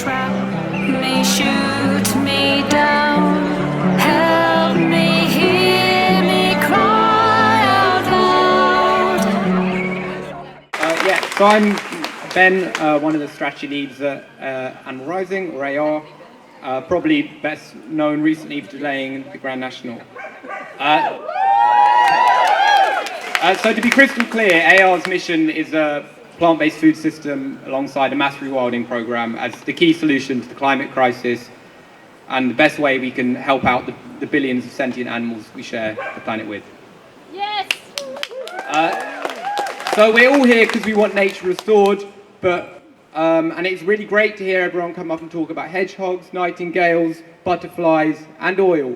trap me, shoot me down, help me, hear me cry out loud. So I'm Ben, one of the strategy leads at Animal Rising, or AR, probably best known recently for delaying the Grand National. So to be crystal clear, AR's mission is a plant-based food system alongside a mass rewilding program as the key solution to the climate crisis and the best way we can help out the billions of sentient animals we share the planet with. Yes! So we're all here because we want nature restored, but and it's really great to hear everyone come up and talk about hedgehogs, nightingales, butterflies, and oil.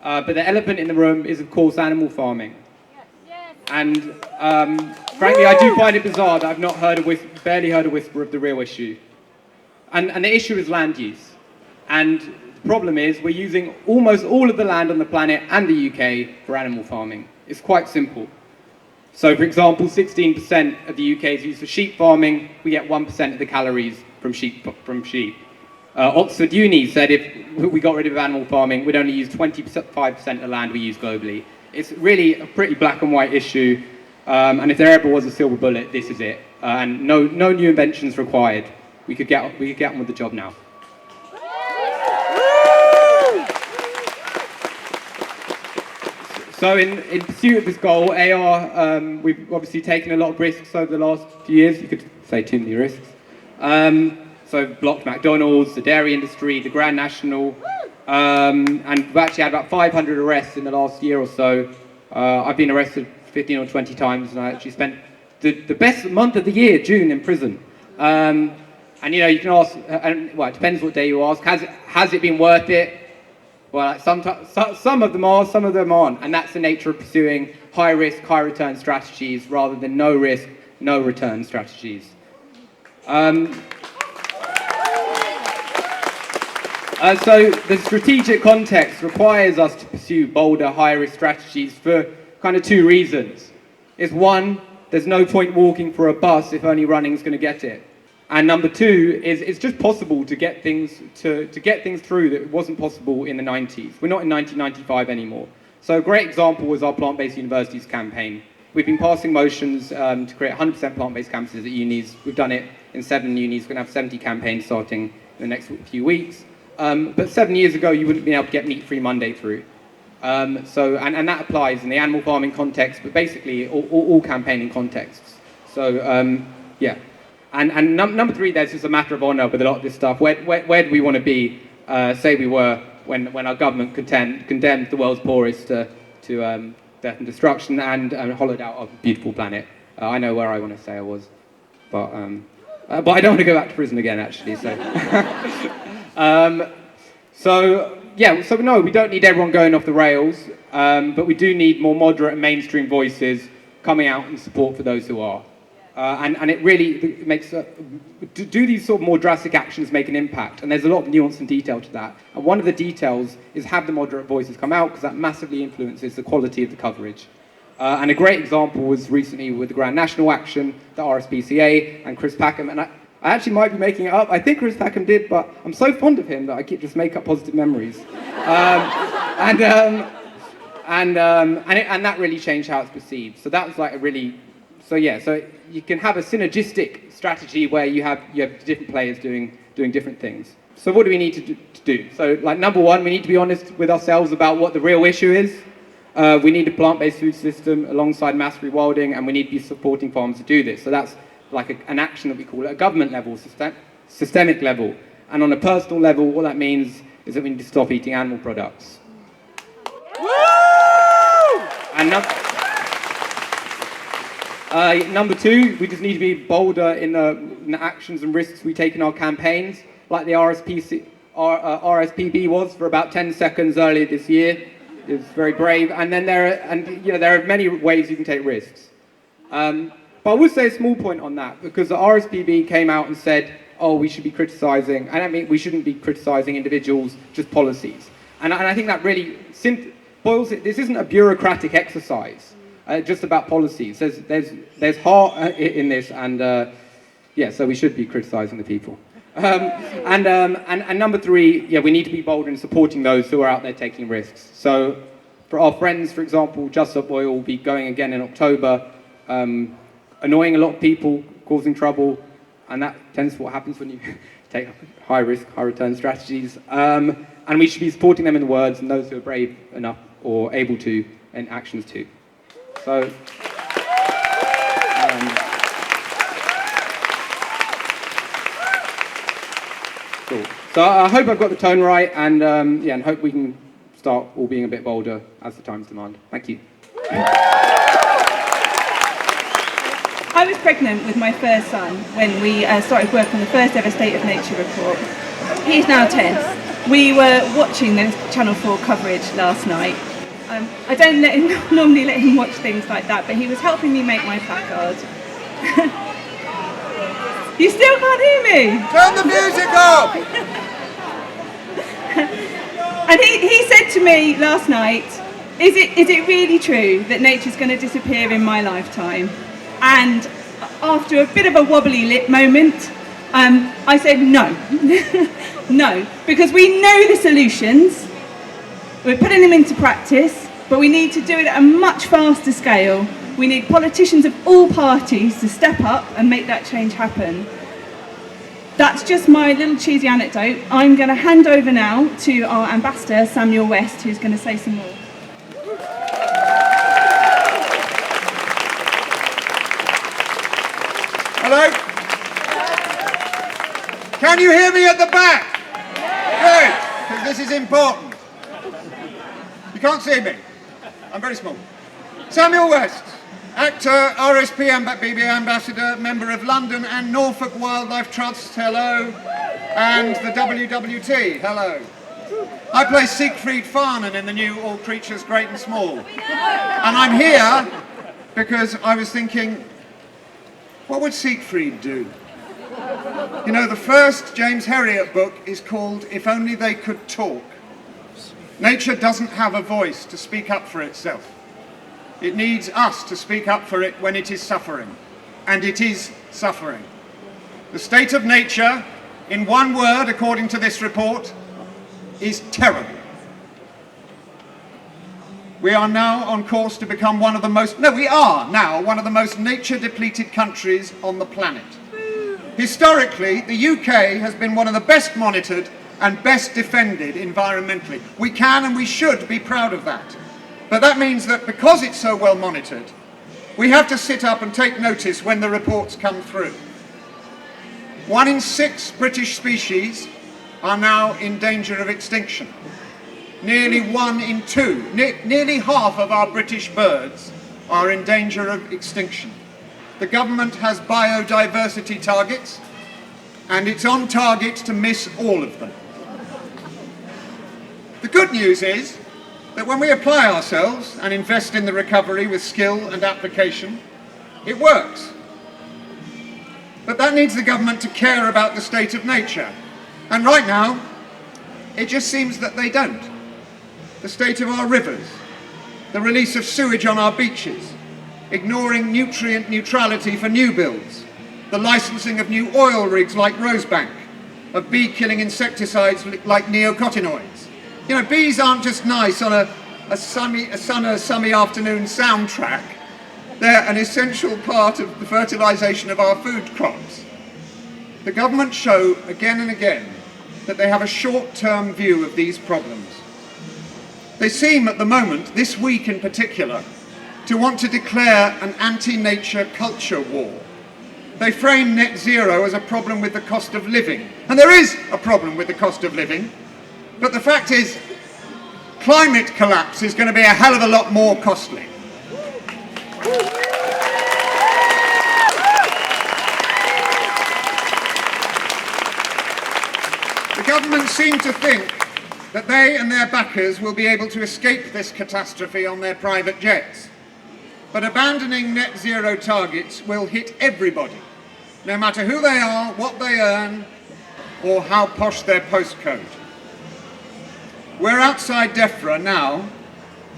But the elephant in the room is, of course, animal farming. Yes. And frankly, I do find it bizarre that I've not barely heard a whisper of the real issue. And the issue is land use. And the problem is we're using almost all of the land on the planet and the UK for animal farming. It's quite simple. So, for example, 16% of the UK is used for sheep farming. We get 1% of the calories from sheep. Oxford Uni said if we got rid of animal farming, we'd only use 25% of the land we use globally. It's really a pretty black and white issue. And if there ever was a silver bullet, this is it. And no new inventions required. We could get on with the job now. So in pursuit of this goal, AR, we've obviously taken a lot of risks over the last few years. You could say too many risks. So blocked McDonald's, the dairy industry, the Grand National, and we've actually had about 500 arrests in the last year or so. I've been arrested 15 or 20 times, and I actually spent the best month of the year, June, in prison. And you know, you can ask, well, it depends what day you ask. Has it been worth it? Well, some of them are, some of them aren't, and that's the nature of pursuing high-risk, high-return strategies rather than no-risk, no-return strategies. So the strategic context requires us to pursue bolder, high-risk strategies for kind of two reasons. Is one, there's no point walking for a bus if only running's going to get it. And number two is it's just possible to get things through that wasn't possible in the 90s. We're not in 1995 anymore. So a great example was our plant-based universities campaign. We've been passing motions to create 100% plant-based campuses at unis. We've done it in 7 unis. We're going to have 70 campaigns starting in the next few weeks. But 7 years ago, you wouldn't be able to get Meat-Free Monday through. And that applies in the animal farming context, but basically all campaigning contexts. So, yeah. And number three, there's just a matter of honour with a lot of this stuff. Where do we want to be, say we were, when our government condemned the world's poorest to death and destruction and hollowed out our beautiful planet? I know where I want to say I was, but I don't want to go back to prison again, actually. So, so no, we don't need everyone going off the rails, but we do need more moderate and mainstream voices coming out in support for those who are. And it really makes, do these sort of more drastic actions make an impact? And there's a lot of nuance and detail to that. And one of the details is have the moderate voices come out, because that massively influences the quality of the coverage. And a great example was recently with the Grand National Action, the RSPCA, and Chris Packham. And I actually might be making it up. I think Chris Packham did, but I'm so fond of him that I just make up positive memories. And that really changed how it's perceived. So that was like a really, so you can have a synergistic strategy where you have different players doing different things. So what do we need to do? So like number one, we need to be honest with ourselves about what the real issue is. We need a plant-based food system alongside mass rewilding, and we need to be supporting farmers to do this. So that's like an action that we call at a government level, systemic level. And on a personal level, what that means is that we need to stop eating animal products. Woo! And number two, we just need to be bolder in the actions and risks we take in our campaigns, like the RSPB was for about 10 seconds earlier this year. It was very brave. And then there are many ways you can take risks. But I would say a small point on that, because the RSPB came out and said, oh, we should be criticising, and I mean we shouldn't be criticising individuals, just policies. And I think that really boils it. This isn't a bureaucratic exercise, just about policies. There's heart in this, and so we should be criticising the people. And number three, yeah, we need to be bolder in supporting those who are out there taking risks. So for our friends, for example, Just Stop Oil will be going again in October, annoying a lot of people, causing trouble, and that tends to what happens when you take high risk, high return strategies. And we should be supporting them in the words and those who are brave enough or able to in actions too. So, cool. So I hope I've got the tone right, and yeah, and hope we can start all being a bit bolder as the times demand. Thank you. I was pregnant with my first son when we started work on the first ever State of Nature report. He's now 10. We were watching the Channel 4 coverage last night. I don't normally let him watch things like that, but he was helping me make my placard. You still can't hear me? Turn the music off! And he said to me last night, is it really true that nature's going to disappear in my lifetime? And after a bit of a wobbly lip moment, I said no. No, because we know the solutions, we're putting them into practice, but we need to do it at a much faster scale. We need politicians of all parties to step up and make that change happen. That's just my little cheesy anecdote. I'm going to hand over now to our ambassador, Samuel West, who's going to say some more. Hello? Can you hear me at the back? Good, because this is important. You can't see me. I'm very small. Samuel West, actor, RSPB ambassador, member of London and Norfolk Wildlife Trust, hello, and the WWT, hello. I play Siegfried Farnan in the new All Creatures Great and Small. And I'm here because I was thinking, what would Siegfried do? You know, the first James Herriot book is called If Only They Could Talk. Nature doesn't have a voice to speak up for itself. It needs us to speak up for it when it is suffering. And it is suffering. The state of nature, in one word, according to this report, is terrible. We are now on course to become one of the most nature-depleted countries on the planet. Historically, the UK has been one of the best monitored and best defended environmentally. We can and we should be proud of that. But that means that because it's so well monitored, we have to sit up and take notice when the reports come through. 1 in 6 British species are now in danger of extinction. Nearly 1 in 2, nearly half of our British birds are in danger of extinction. The government has biodiversity targets, and it's on target to miss all of them. The good news is that when we apply ourselves and invest in the recovery with skill and application, it works. But that needs the government to care about the state of nature. And right now, it just seems that they don't. The state of our rivers, the release of sewage on our beaches, ignoring nutrient neutrality for new builds, the licensing of new oil rigs like Rosebank, of bee-killing insecticides like neonicotinoids. You know, bees aren't just nice on a sunny afternoon soundtrack. They're an essential part of the fertilisation of our food crops. The government show again and again that they have a short-term view of these problems. They seem at the moment, this week in particular, to want to declare an anti-nature culture war. They frame net zero as a problem with the cost of living. And there is a problem with the cost of living, but the fact is, climate collapse is going to be a hell of a lot more costly. The government seem to think that they and their backers will be able to escape this catastrophe on their private jets. But abandoning net zero targets will hit everybody, no matter who they are, what they earn, or how posh their postcode. We're outside DEFRA now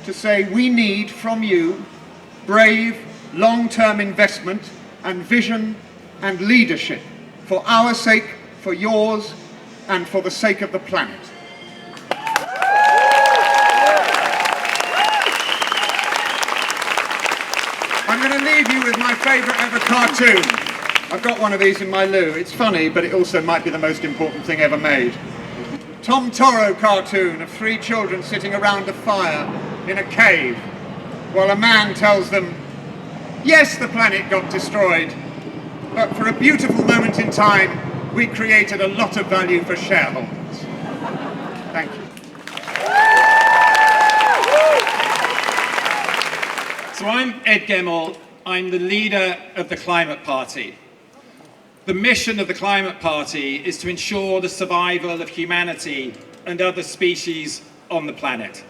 to say we need from you brave, long-term investment and vision and leadership for our sake, for yours, and for the sake of the planet. I'm going to leave you with my favourite ever cartoon. I've got one of these in my loo. It's funny, but it also might be the most important thing ever made. Tom Toro cartoon of 3 children sitting around a fire in a cave, while a man tells them, yes, the planet got destroyed, but for a beautiful moment in time, we created a lot of value for shareholders. Thank you. So I'm Ed Gemmell. I'm the leader of the Climate Party. The mission of the Climate Party is to ensure the survival of humanity and other species on the planet.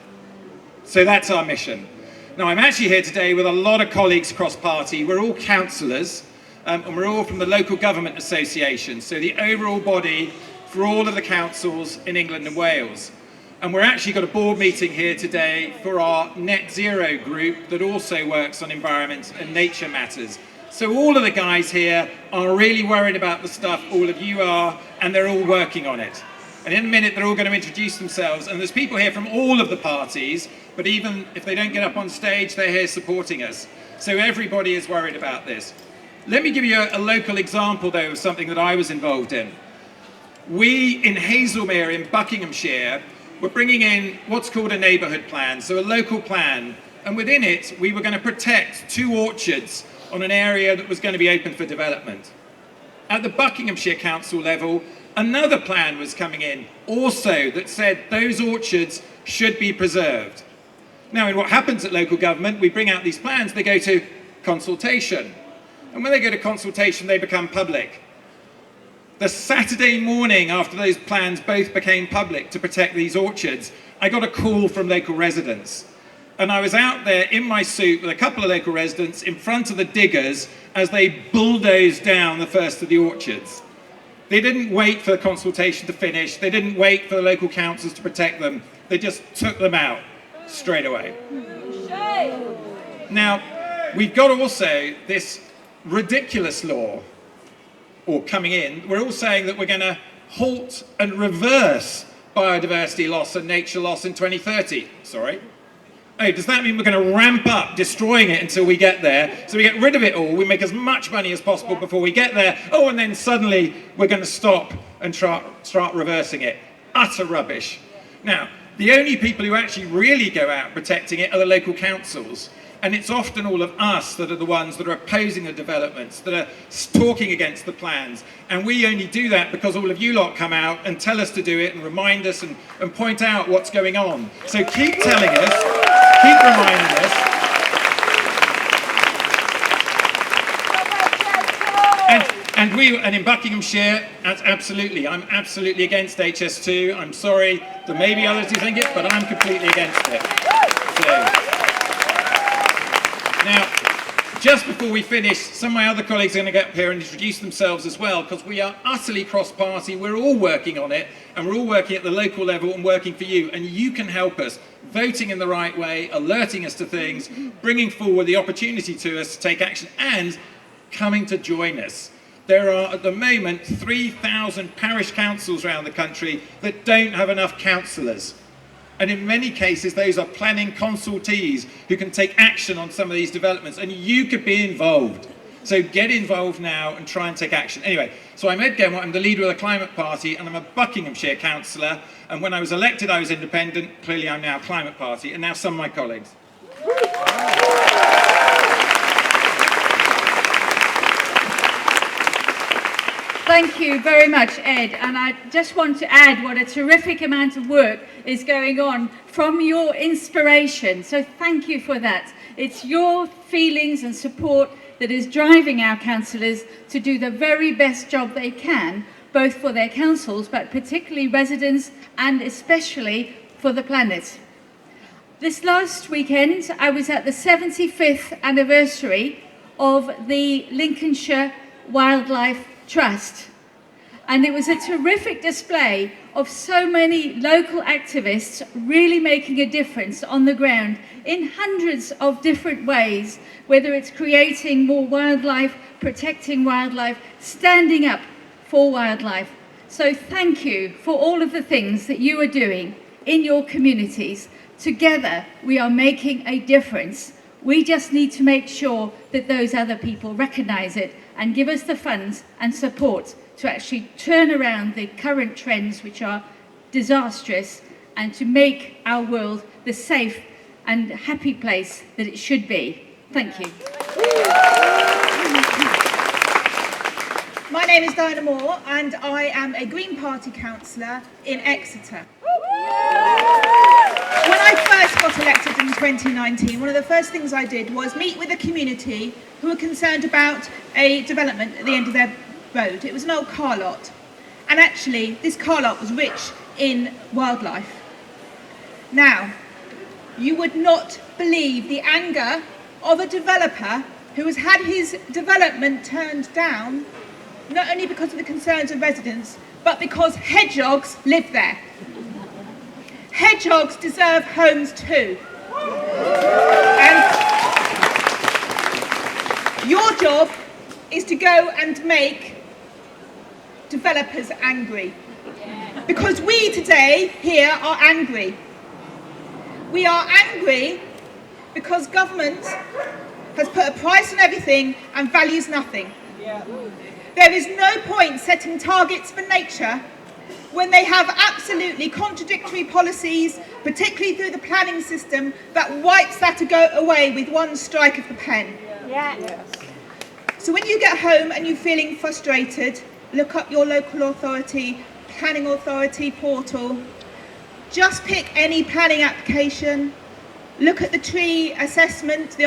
So that's our mission. Now, I'm actually here today with a lot of colleagues across party. We're all councillors, and we're all from the Local Government Association, so the overall body for all of the councils in England and Wales. And we're actually got a board meeting here today for our Net Zero group that also works on environment and nature matters. So all of the guys here are really worried about the stuff all of you are, and they're all working on it. And in a minute, they're all going to introduce themselves. And there's people here from all of the parties, but even if they don't get up on stage, they're here supporting us. So everybody is worried about this. Let me give you a local example, though, of something that I was involved in. We, in Hazelmere in Buckinghamshire, were bringing in what's called a neighbourhood plan, so a local plan. And within it, we were going to protect 2 orchards on an area that was going to be open for development. At the Buckinghamshire Council level, another plan was coming in also that said those orchards should be preserved. Now, in what happens at local government, we bring out these plans, they go to consultation. And when they go to consultation, they become public. The Saturday morning after those plans both became public to protect these orchards, I got a call from local residents. And I was out there in my suit with a couple of local residents in front of the diggers as they bulldozed down the first of the orchards. They didn't wait for the consultation to finish. They didn't wait for the local councils to protect them. They just took them out straight away. Now, we've got also this ridiculous law, or coming in. We're all saying that we're going to halt and reverse biodiversity loss and nature loss in 2030. Sorry. Oh, does that mean we're going to ramp up destroying it until we get there? So we get rid of it all, we make as much money as possible before we get there. Oh, and then suddenly we're going to stop and start reversing it. Utter rubbish. Now, the only people who actually really go out protecting it are the local councils. And it's often all of us that are the ones that are opposing the developments, that are talking against the plans. And we only do that because all of you lot come out and tell us to do it and remind us and point out what's going on. So keep telling us, keep reminding us. And in Buckinghamshire, absolutely, I'm absolutely against HS2. I'm sorry, there may be others who think it, but I'm completely against it. Now, just before we finish, some of my other colleagues are going to get up here and introduce themselves as well, because we are utterly cross-party. We're all working on it, and we're all working at the local level and working for you. And you can help us, voting in the right way, alerting us to things, bringing forward the opportunity to us to take action, and coming to join us. There are, at the moment, 3,000 parish councils around the country that don't have enough councillors. And in many cases, those are planning consultees who can take action on some of these developments, and you could be involved. So get involved now and try and take action. Anyway, so I'm Ed Gemmell, I'm the leader of the Climate Party, and I'm a Buckinghamshire councillor. And when I was elected, I was independent. Clearly, I'm now Climate Party, and now some of my colleagues. Thank you very much, Ed. And I just want to add what a terrific amount of work is going on from your inspiration. So thank you for that. It's your feelings and support that is driving our councillors to do the very best job they can, both for their councils, but particularly residents, and especially for the planet. This last weekend, I was at the 75th anniversary of the Lincolnshire Wildlife Trust. And it was a terrific display of so many local activists really making a difference on the ground in hundreds of different ways, whether it's creating more wildlife, protecting wildlife, standing up for wildlife. So thank you for all of the things that you are doing in your communities. Together, we are making a difference. We just need to make sure that those other people recognise it and give us the funds and support to actually turn around the current trends, which are disastrous, and to make our world the safe and happy place that it should be. Thank you. My name is Diana Moore and I am a Green Party councillor in Exeter. When I first got elected in 2019, one of the first things I did was meet with a community who were concerned about a development at the end of their road. It was an old car lot, and actually this car lot was rich in wildlife. Now, you would not believe the anger of a developer who has had his development turned down, not only because of the concerns of residents, but because hedgehogs live there. Hedgehogs deserve homes too. And your job is to go and make developers angry. Because we today here are angry. We are angry because government has put a price on everything and values nothing. There is no point setting targets for nature when they have absolutely contradictory policies, particularly through the planning system, that wipes that away with one strike of the pen. So when you get home and you're feeling frustrated, look up your local authority, planning authority portal. Just pick any planning application, look at the tree assessment, the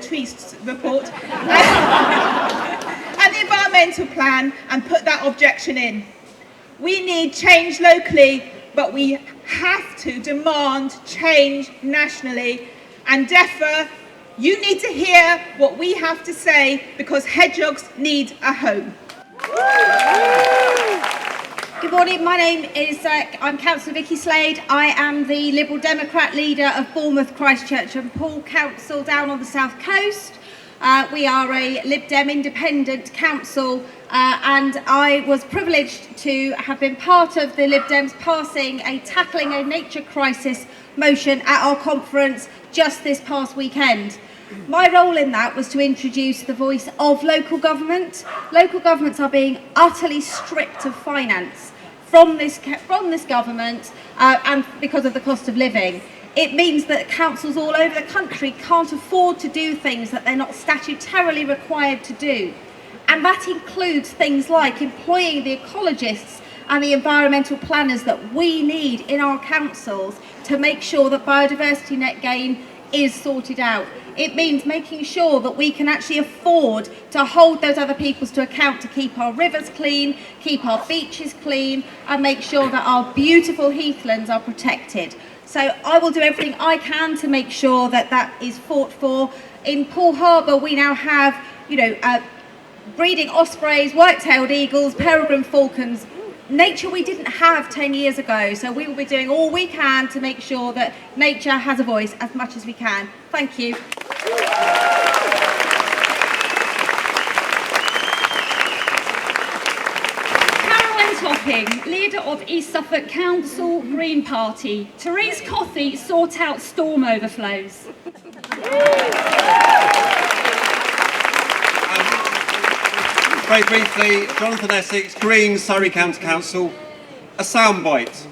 tree report, and the environmental plan, and put that objection in. We need change locally, but we have to demand change nationally. And DEFRA, you need to hear what we have to say, because hedgehogs need a home. Good morning, my name is, I'm Councillor Vicky Slade. I am the Liberal Democrat leader of Bournemouth, Christchurch and Poole Council down on the south coast. We are a Lib Dem independent council, and I was privileged to have been part of the Lib Dems passing a Tackling a Nature Crisis motion at our conference just this past weekend. My role in that was to introduce the voice of local government. Local governments are being utterly stripped of finance from this government, and because of the cost of living. It means that councils all over the country can't afford to do things that they're not statutorily required to do. And that includes things like employing the ecologists and the environmental planners that we need in our councils to make sure that biodiversity net gain is sorted out. It means making sure that we can actually afford to hold those other people to account, to keep our rivers clean, keep our beaches clean, and make sure that our beautiful heathlands are protected. So I will do everything I can to make sure that that is fought for. In Poole Harbour, we now have, breeding ospreys, white-tailed eagles, peregrine falcons, nature we didn't have 10 years ago. So we will be doing all we can to make sure that nature has a voice as much as we can. Thank you. Topping, leader of East Suffolk Council, Green Party. Therese Coffey, sort out storm overflows. Very briefly, Jonathan Essex, Green, Surrey County Council. A soundbite.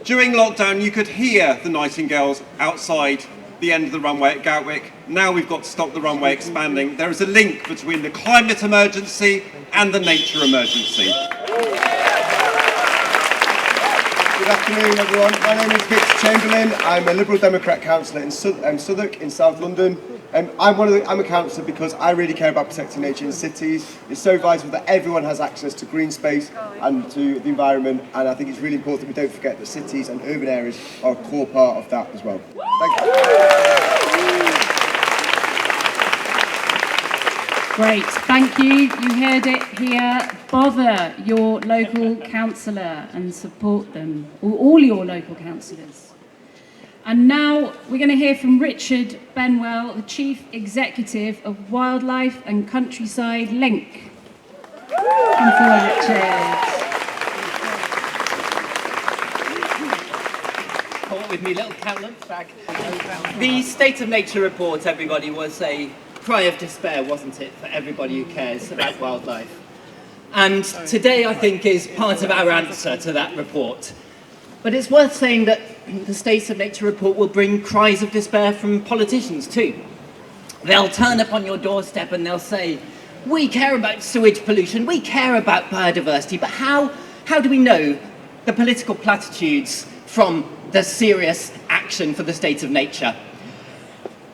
During lockdown, you could hear the nightingales outside the end of the runway at Gatwick. Now we've got to stop the runway expanding. There is a link between the climate emergency and the nature emergency. Good afternoon, everyone. My name is Victor Chamberlain. I'm a Liberal Democrat councillor in Southwark in South London. I'm a councillor because I really care about protecting nature in cities. It's so vital that everyone has access to green space and to the environment, and I think it's really important that we don't forget that cities and urban areas are a core part of that as well. Thank you. Great, thank you. You heard it here. Bother your local councillor and support them, or all your local councillors. And now we're going to hear from Richard Benwell, the Chief Executive of Wildlife and Countryside Link. Come forward, Richard. start with me little cat lunch bag. The State of Nature report, everybody, was a cry of despair, wasn't it, for everybody who cares about wildlife? And today, I think, is part of our answer to that report. But it's worth saying that the State of Nature report will bring cries of despair from politicians too. They'll turn up on your doorstep and they'll say, we care about sewage pollution, we care about biodiversity, but how do we know the political platitudes from the serious action for the state of nature?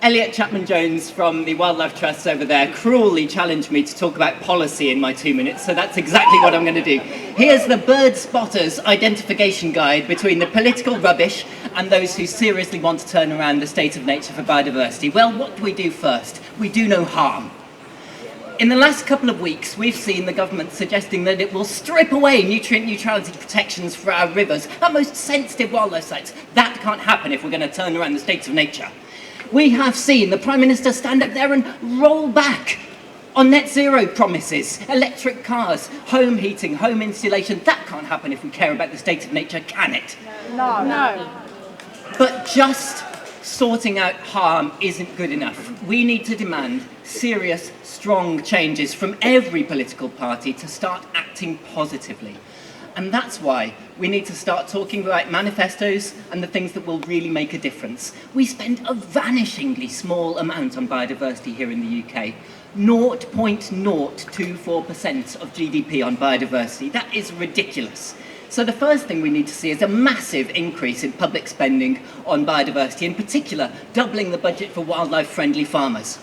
Elliot Chapman-Jones from the Wildlife Trust over there cruelly challenged me to talk about policy in my 2 minutes, so that's exactly what I'm going to do. Here's the bird spotter's identification guide between the political rubbish and those who seriously want to turn around the state of nature for biodiversity. Well, what do we do first? We do no harm. In the last couple of weeks, we've seen the government suggesting that it will strip away nutrient neutrality protections for our rivers, our most sensitive wildlife sites. That can't happen if we're going to turn around the state of nature. We have seen the Prime Minister stand up there and roll back on net zero promises, electric cars, home heating, home insulation. That can't happen if we care about the state of nature, can it? No. But just sorting out harm isn't good enough. We need to demand serious, strong changes from every political party to start acting positively. And that's why we need to start talking about manifestos and the things that will really make a difference. We spend a vanishingly small amount on biodiversity here in the UK. 0.024% of GDP on biodiversity. That is ridiculous. So the first thing we need to see is a massive increase in public spending on biodiversity, in particular, doubling the budget for wildlife-friendly farmers.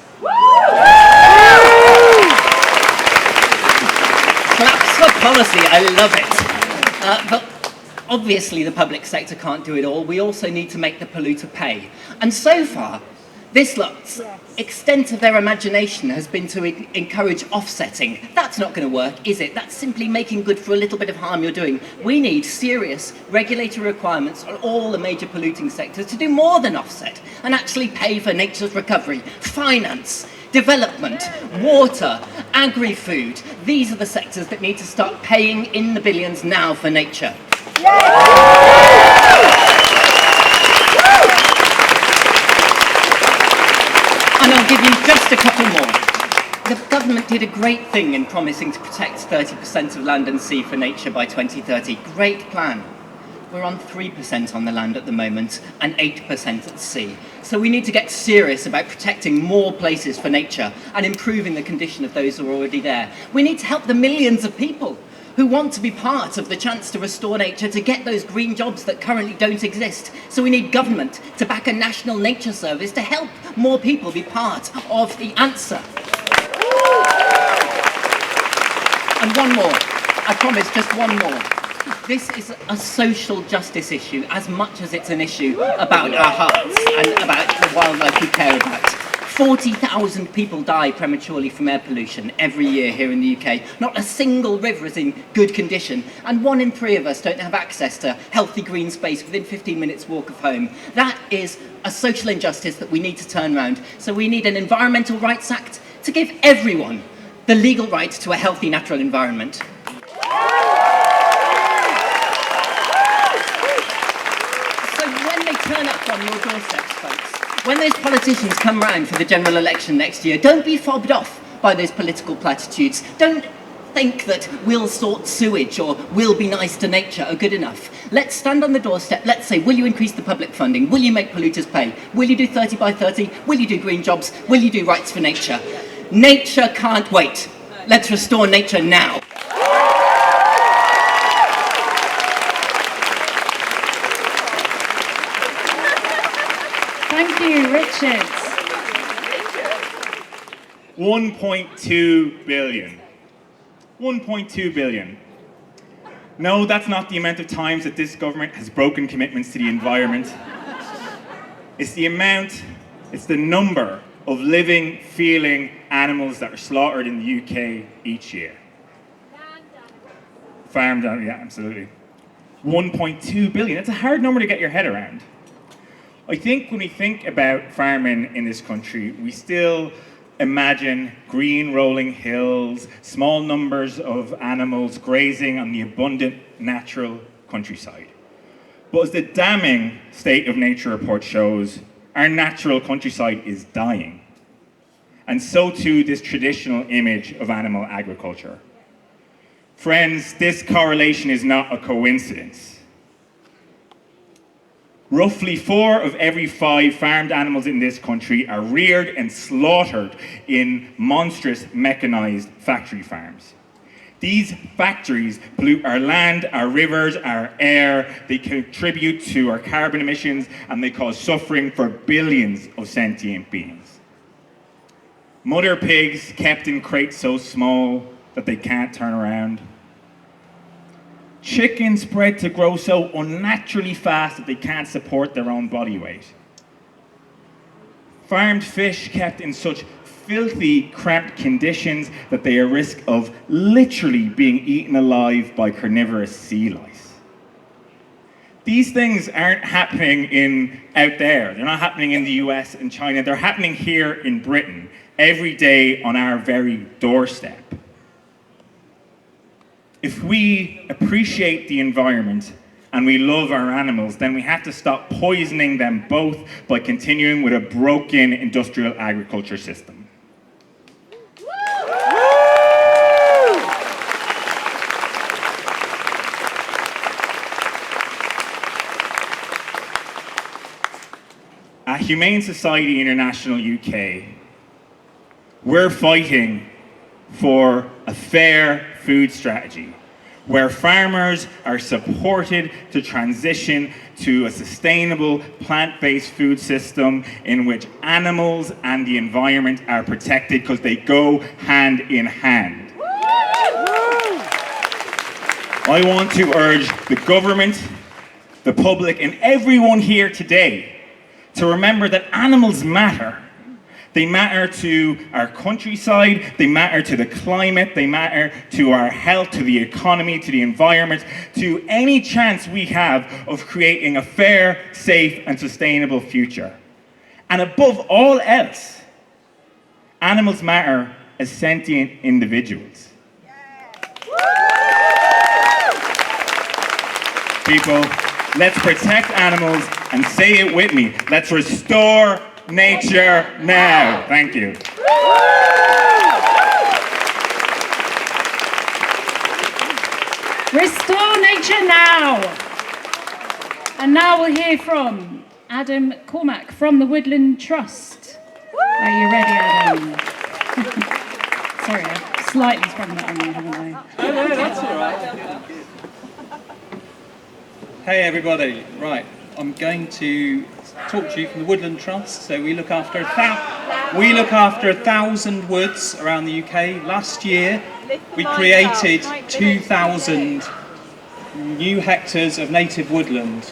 Claps for policy, I love it. But obviously the public sector can't do it all. We also need to make the polluter pay. And so far, this lot's extent of their imagination has been to encourage offsetting. That's not going to work, is it? That's simply making good for a little bit of harm you're doing. We need serious regulatory requirements on all the major polluting sectors to do more than offset and actually pay for nature's recovery, finance, development, water, agri-food. These are the sectors that need to start paying in the billions now for nature. And I'll give you just a couple more. The government did a great thing in promising to protect 30% of land and sea for nature by 2030. Great plan. We're on 3% on the land at the moment and 8% at sea. So we need to get serious about protecting more places for nature and improving the condition of those who are already there. We need to help the millions of people who want to be part of the chance to restore nature to get those green jobs that currently don't exist. So we need government to back a national nature service to help more people be part of the answer. And one more. I promise, just one more. This is a social justice issue as much as it's an issue about our hearts and about the wildlife we care about. 40,000 people die prematurely from air pollution every year here in the UK. Not a single river is in good condition, and 1 in 3 of us don't have access to healthy green space within 15 minutes walk of home. That is a social injustice that we need to turn around. So we need an Environmental Rights Act to give everyone the legal right to a healthy natural environment. Turn up on your doorsteps, folks. When those politicians come round for the general election next year, don't be fobbed off by those political platitudes. Don't think that we'll sort sewage or we'll be nice to nature are good enough. Let's stand on the doorstep. Let's say, will you increase the public funding? Will you make polluters pay? Will you do 30 by 30? Will you do green jobs? Will you do rights for nature? Nature can't wait. Let's restore nature now. Thank you, Richard. 1.2 billion. 1.2 billion. No, that's not the amount of times that this government has broken commitments to the environment. It's the number of living, feeling animals that are slaughtered in the UK each year. Farmed animals, yeah, absolutely. 1.2 billion. It's a hard number to get your head around. I think when we think about farming in this country, we still imagine green rolling hills, small numbers of animals grazing on the abundant natural countryside. But as the damning State of Nature report shows, our natural countryside is dying. And so too this traditional image of animal agriculture. Friends, this correlation is not a coincidence. Roughly 4 of every 5 farmed animals in this country are reared and slaughtered in monstrous mechanized factory farms. These factories pollute our land, our rivers, our air, they contribute to our carbon emissions, and they cause suffering for billions of sentient beings. Mother pigs kept in crates so small that they can't turn around. Chickens bred to grow so unnaturally fast that they can't support their own body weight. Farmed fish kept in such filthy, cramped conditions that they are at risk of literally being eaten alive by carnivorous sea lice. These things aren't happening out there. They're not happening in the US and China. They're happening here in Britain every day on our very doorstep. If we appreciate the environment and we love our animals, then we have to stop poisoning them both by continuing with a broken industrial agriculture system. At Humane Society International UK, we're fighting for a fair food strategy where farmers are supported to transition to a sustainable plant-based food system in which animals and the environment are protected because they go hand in hand. I want to urge the government, the public, and everyone here today to remember that animals matter. They matter to our countryside, they matter to the climate, they matter to our health, to the economy, to the environment, to any chance we have of creating a fair, safe, and sustainable future. And above all else, animals matter as sentient individuals. People, let's protect animals and say it with me. Let's restore nature now. Thank you. Restore nature now. And now we'll hear from Adam Cormack from the Woodland Trust. Are you ready, Adam? Sorry, I've slightly sprung that on you, haven't I? Oh, no, that's all right. Hey, everybody. Right, I'm going to talk to you from the Woodland Trust. So we look after 1,000 woods around the UK. Last year, we created 2,000 new hectares of native woodland.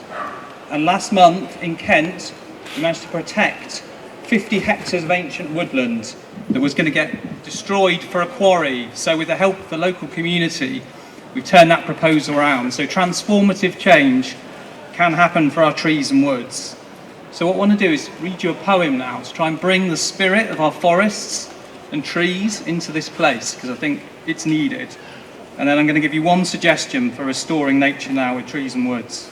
And last month in Kent, we managed to protect 50 hectares of ancient woodland that was going to get destroyed for a quarry. So with the help of the local community, we've turned that proposal around. So transformative change can happen for our trees and woods. So what I want to do is read you a poem now to try and bring the spirit of our forests and trees into this place, because I think it's needed. And then I'm going to give you one suggestion for restoring nature now with trees and woods.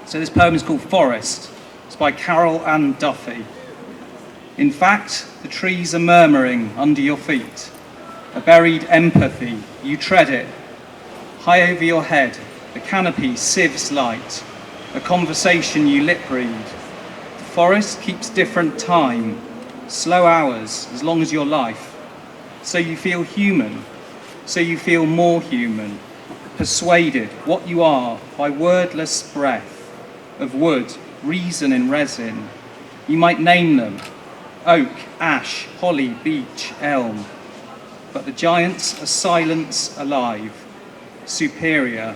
So this poem is called Forest. It's by Carol Ann Duffy. In fact, the trees are murmuring under your feet. A buried empathy, you tread it. High over your head, the canopy sieves light. A conversation you lip read. The forest keeps different time, slow hours, as long as your life. So you feel human, so you feel more human, persuaded what you are by wordless breath of wood, reason in resin. You might name them, oak, ash, holly, beech, elm. But the giants are silence alive, superior,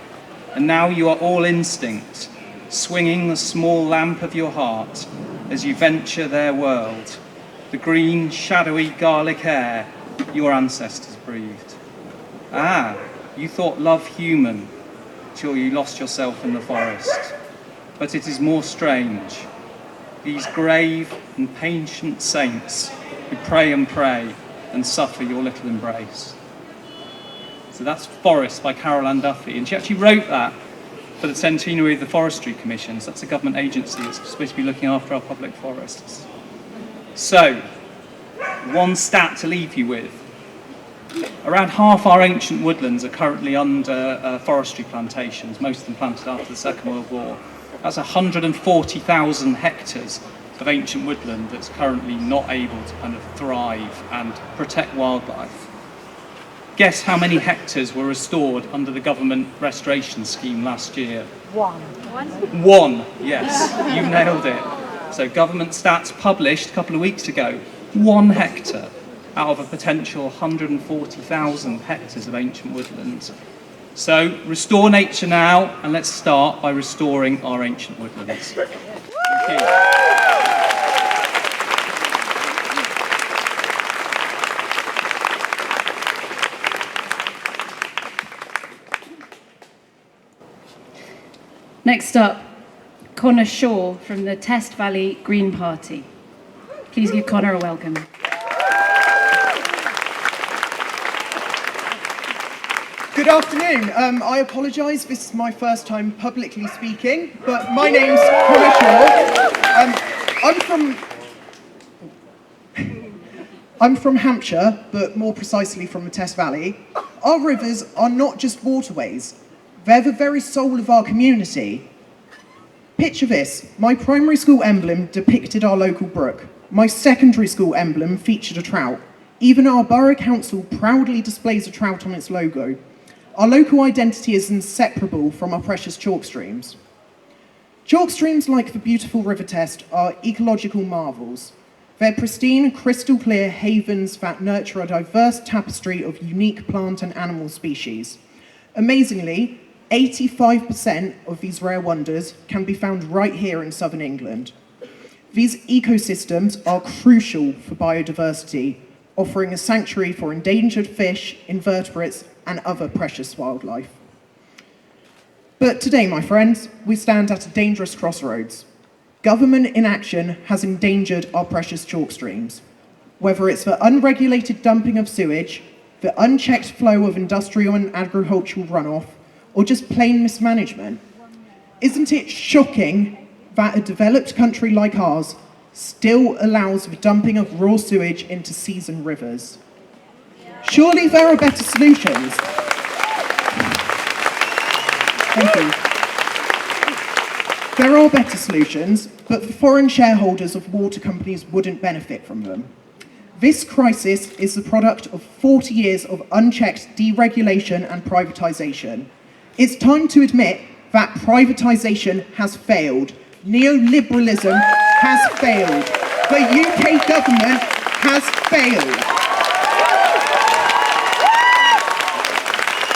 and now you are all instinct, swinging the small lamp of your heart as you venture their world, the green, shadowy garlic air your ancestors breathed. Ah, you thought love human till you lost yourself in the forest. But it is more strange. These grave and patient saints who pray and suffer your little embrace. So that's Forest by Carol Ann Duffy, and she actually wrote that for the centenary of the Forestry Commission. So that's a government agency that's supposed to be looking after our public forests. So, one stat to leave you with. Around half our ancient woodlands are currently under forestry plantations, most of them planted after the Second World War. That's 140,000 hectares of ancient woodland that's currently not able to kind of thrive and protect wildlife. Guess how many hectares were restored under the government restoration scheme last year? One, yes, you nailed it. So government stats published a couple of weeks ago, 1 hectare out of a potential 140,000 hectares of ancient woodlands. So restore nature now, and let's start by restoring our ancient woodlands. Thank you. Next up, Connor Shaw from the Test Valley Green Party. Please give Connor a welcome. Good afternoon. I apologise, this is my first time publicly speaking, but my name's Connor Shaw. I'm from Hampshire, but more precisely from the Test Valley. Our rivers are not just waterways, they're the very soul of our community. Picture this, my primary school emblem depicted our local brook. My secondary school emblem featured a trout. Even our borough council proudly displays a trout on its logo. Our local identity is inseparable from our precious chalk streams. Chalk streams, like the beautiful River Test, are ecological marvels. They're pristine, crystal clear havens that nurture a diverse tapestry of unique plant and animal species. Amazingly, 85% of these rare wonders can be found right here in southern England. These ecosystems are crucial for biodiversity, offering a sanctuary for endangered fish, invertebrates, and other precious wildlife. But today, my friends, we stand at a dangerous crossroads. Government inaction has endangered our precious chalk streams. Whether it's the unregulated dumping of sewage, the unchecked flow of industrial and agricultural runoff, or just plain mismanagement. Isn't it shocking that a developed country like ours still allows the dumping of raw sewage into seas and rivers? Surely there are better solutions. Thank you. There are better solutions, but the foreign shareholders of water companies wouldn't benefit from them. This crisis is the product of 40 years of unchecked deregulation and privatisation. It's time to admit that privatisation has failed. Neoliberalism has failed. The UK government has failed.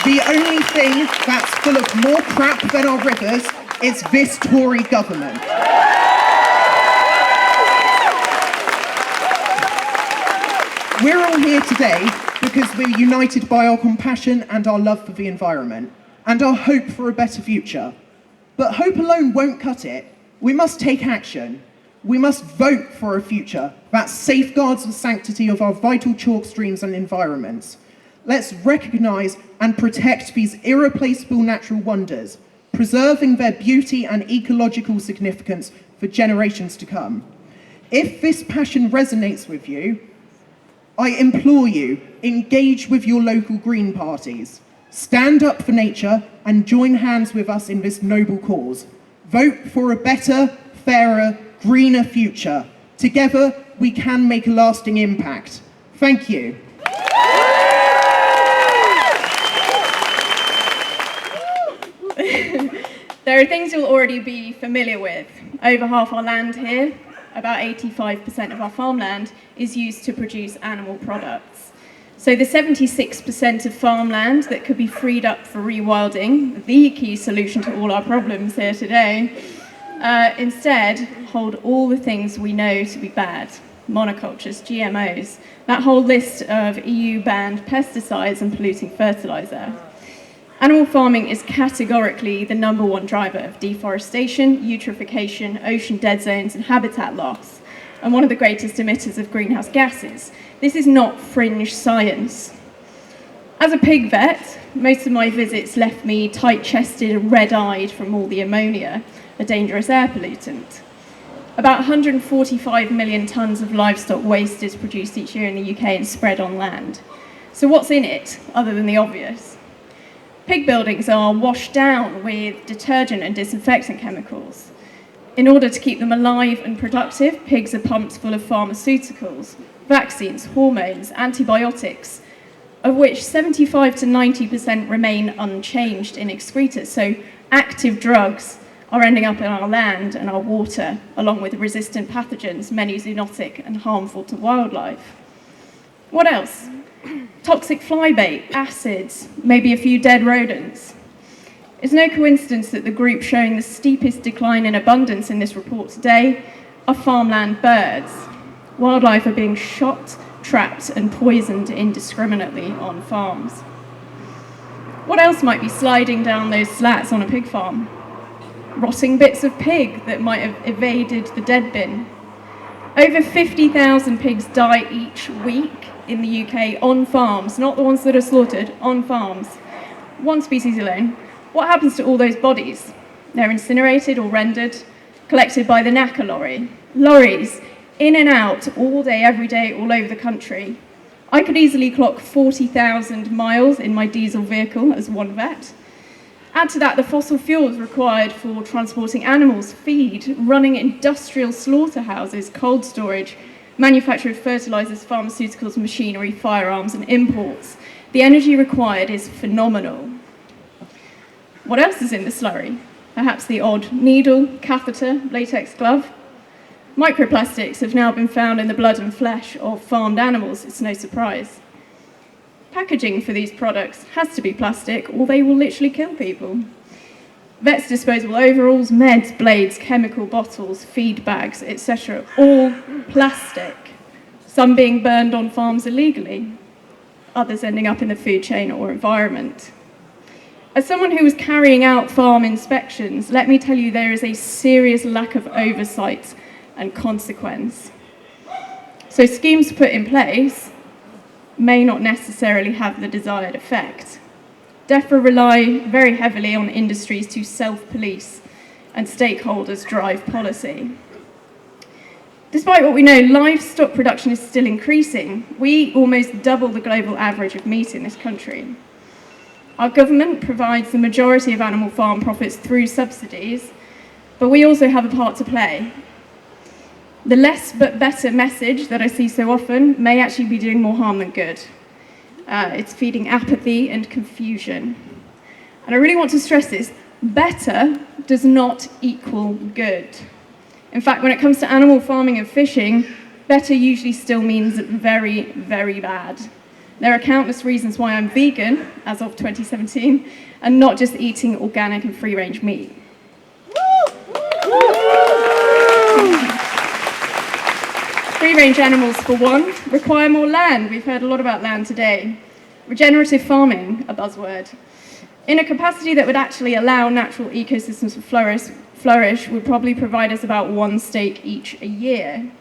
The only thing that's full of more crap than our rivers is this Tory government. We're all here today because we're united by our compassion and our love for the environment, and our hope for a better future. But hope alone won't cut it. We must take action. We must vote for a future that safeguards the sanctity of our vital chalk streams and environments. Let's recognise and protect these irreplaceable natural wonders, preserving their beauty and ecological significance for generations to come. If this passion resonates with you, I implore you, engage with your local Green parties. Stand up for nature and join hands with us in this noble cause. Vote for a better, fairer, greener future. Together, we can make a lasting impact. Thank you. There are things you'll already be familiar with. Over half our land here, about 85% of our farmland, is used to produce animal products. So the 76% of farmland that could be freed up for rewilding, the key solution to all our problems here today, instead hold all the things we know to be bad. Monocultures, GMOs, that whole list of EU-banned pesticides and polluting fertilizer. Animal farming is categorically the #1 driver of deforestation, eutrophication, ocean dead zones, and habitat loss, and one of the greatest emitters of greenhouse gases. This is not fringe science. As a pig vet, most of my visits left me tight-chested and red-eyed from all the ammonia, a dangerous air pollutant. About 145 million tonnes of livestock waste is produced each year in the UK and spread on land. So what's in it, other than the obvious? Pig buildings are washed down with detergent and disinfectant chemicals. In order to keep them alive and productive, pigs are pumped full of pharmaceuticals, vaccines, hormones, antibiotics, of which 75 to 90% remain unchanged in excreta. So active drugs are ending up in our land and our water, along with resistant pathogens, many zoonotic and harmful to wildlife. What else? Toxic flybait, acids, maybe a few dead rodents. It's no coincidence that the group showing the steepest decline in abundance in this report today are farmland birds. Wildlife are being shot, trapped and poisoned indiscriminately on farms. What else might be sliding down those slats on a pig farm? Rotting bits of pig that might have evaded the dead bin. Over 50,000 pigs die each week in the UK on farms, not the ones that are slaughtered, on farms. One species alone. What happens to all those bodies? They're incinerated or rendered, collected by the knacker lorry. Lorries, in and out, all day, every day, all over the country. I could easily clock 40,000 miles in my diesel vehicle as one vet. Add to that the fossil fuels required for transporting animals, feed, running industrial slaughterhouses, cold storage, manufacture of fertilizers, pharmaceuticals, machinery, firearms, and imports. The energy required is phenomenal. What else is in the slurry? Perhaps the odd needle, catheter, latex glove. Microplastics have now been found in the blood and flesh of farmed animals, it's no surprise. Packaging for these products has to be plastic or they will literally kill people. Vets' disposable overalls, meds, blades, chemical bottles, feed bags, etc. all plastic. Some being burned on farms illegally, others ending up in the food chain or environment. As someone who was carrying out farm inspections, let me tell you there is a serious lack of oversight and consequence. So schemes put in place may not necessarily have the desired effect. DEFRA rely very heavily on industries to self-police and stakeholders drive policy. Despite what we know, livestock production is still increasing. We almost double the global average of meat in this country. Our government provides the majority of animal farm profits through subsidies, but we also have a part to play. The less but better message that I see so often may actually be doing more harm than good. It's feeding apathy and confusion. And I really want to stress this, better does not equal good. In fact, when it comes to animal farming and fishing, better usually still means very, very bad. There are countless reasons why I'm vegan, as of 2017, and not just eating organic and free-range meat. Free-range animals, for one, require more land. We've heard a lot about land today. Regenerative farming, a buzzword. In a capacity that would actually allow natural ecosystems to flourish would probably provide us about one steak each a year.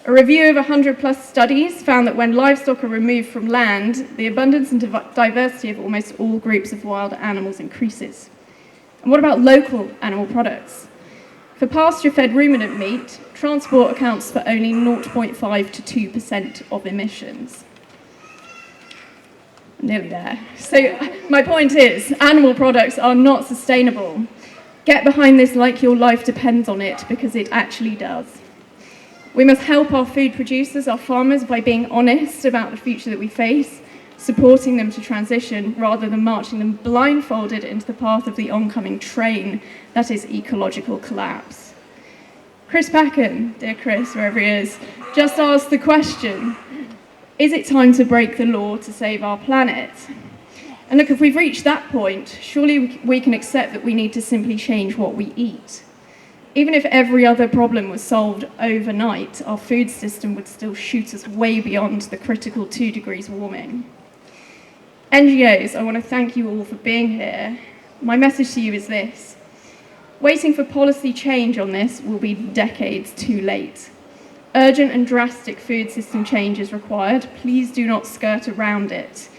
A review of 100 plus studies found that when livestock are removed from land, the abundance and diversity of almost all groups of wild animals increases. And what about local animal products? For pasture-fed ruminant meat, transport accounts for only 0.5 to 2% of emissions. Nearly there. So my point is, animal products are not sustainable. Get behind this like your life depends on it, because it actually does. We must help our food producers, our farmers, by being honest about the future that we face, supporting them to transition rather than marching them blindfolded into the path of the oncoming train that is ecological collapse. Chris Packham, dear Chris, wherever he is, just asked the question, is it time to break the law to save our planet? And look, if we've reached that point, surely we can accept that we need to simply change what we eat. Even if every other problem was solved overnight, our food system would still shoot us way beyond the critical 2 degrees warming. NGOs, I want to thank you all for being here. My message to you is this. Waiting for policy change on this will be decades too late. Urgent and drastic food system change is required. Please do not skirt around it.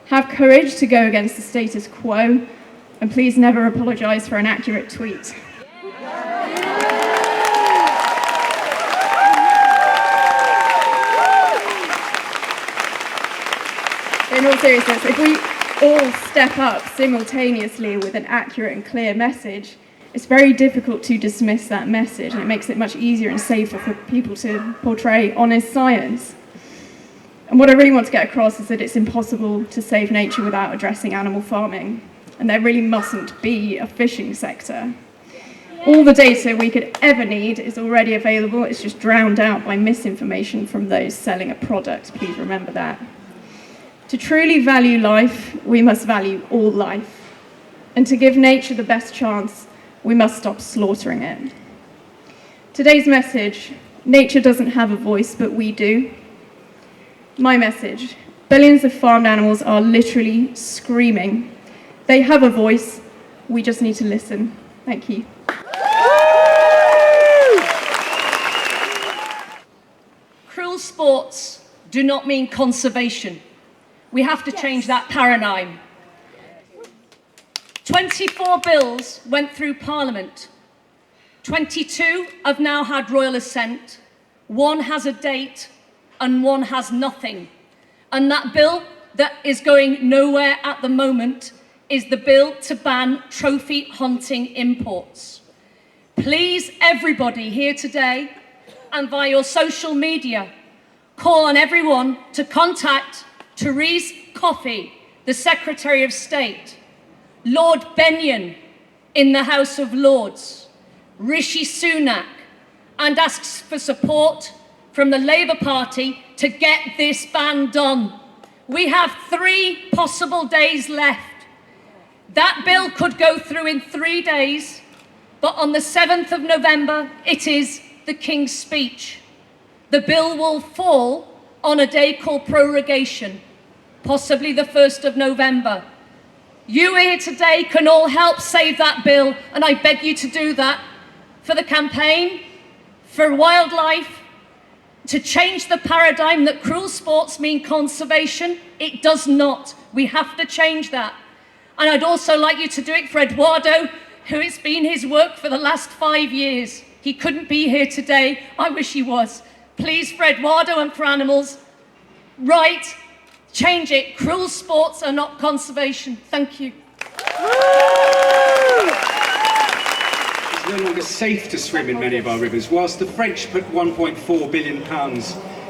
Have courage to go against the status quo, and please never apologise for an accurate tweet. In all seriousness, if we all step up simultaneously with an accurate and clear message, it's very difficult to dismiss that message, and it makes it much easier and safer for people to portray honest science. And what I really want to get across is that it's impossible to save nature without addressing animal farming, and there really mustn't be a fishing sector. All the data we could ever need is already available, it's just drowned out by misinformation from those selling a product, please remember that. To truly value life, we must value all life. And to give nature the best chance, we must stop slaughtering it. Today's message, nature doesn't have a voice, but we do. My message, billions of farmed animals are literally screaming. They have a voice, we just need to listen. Thank you. Cruel sports do not mean conservation. We have to change that paradigm. 24 bills went through Parliament. 22 have now had royal assent. 1 has a date and 1 has nothing. And that bill that is going nowhere at the moment is the bill to ban trophy hunting imports. Please, everybody here today and via your social media, call on everyone to contact Therese Coffey, the Secretary of State, Lord Benyon in the House of Lords, Rishi Sunak, and asks for support from the Labour Party to get this ban done. We have 3 possible days left. That bill could go through in 3 days, but on the 7th of November, it is the King's Speech. The bill will fall on a day called prorogation, possibly the 1st of November. You here today can all help save that bill, and I beg you to do that for the campaign, for wildlife, to change the paradigm that cruel sports mean conservation. It does not. We have to change that. And I'd also like you to do it for Eduardo, who it's been his work for the last 5 years. He couldn't be here today. I wish he was. Please, for Eduardo and for animals, right, change it. Cruel sports are not conservation. Thank you. It's no longer safe to swim in many of our rivers. Whilst the French put £1.4 billion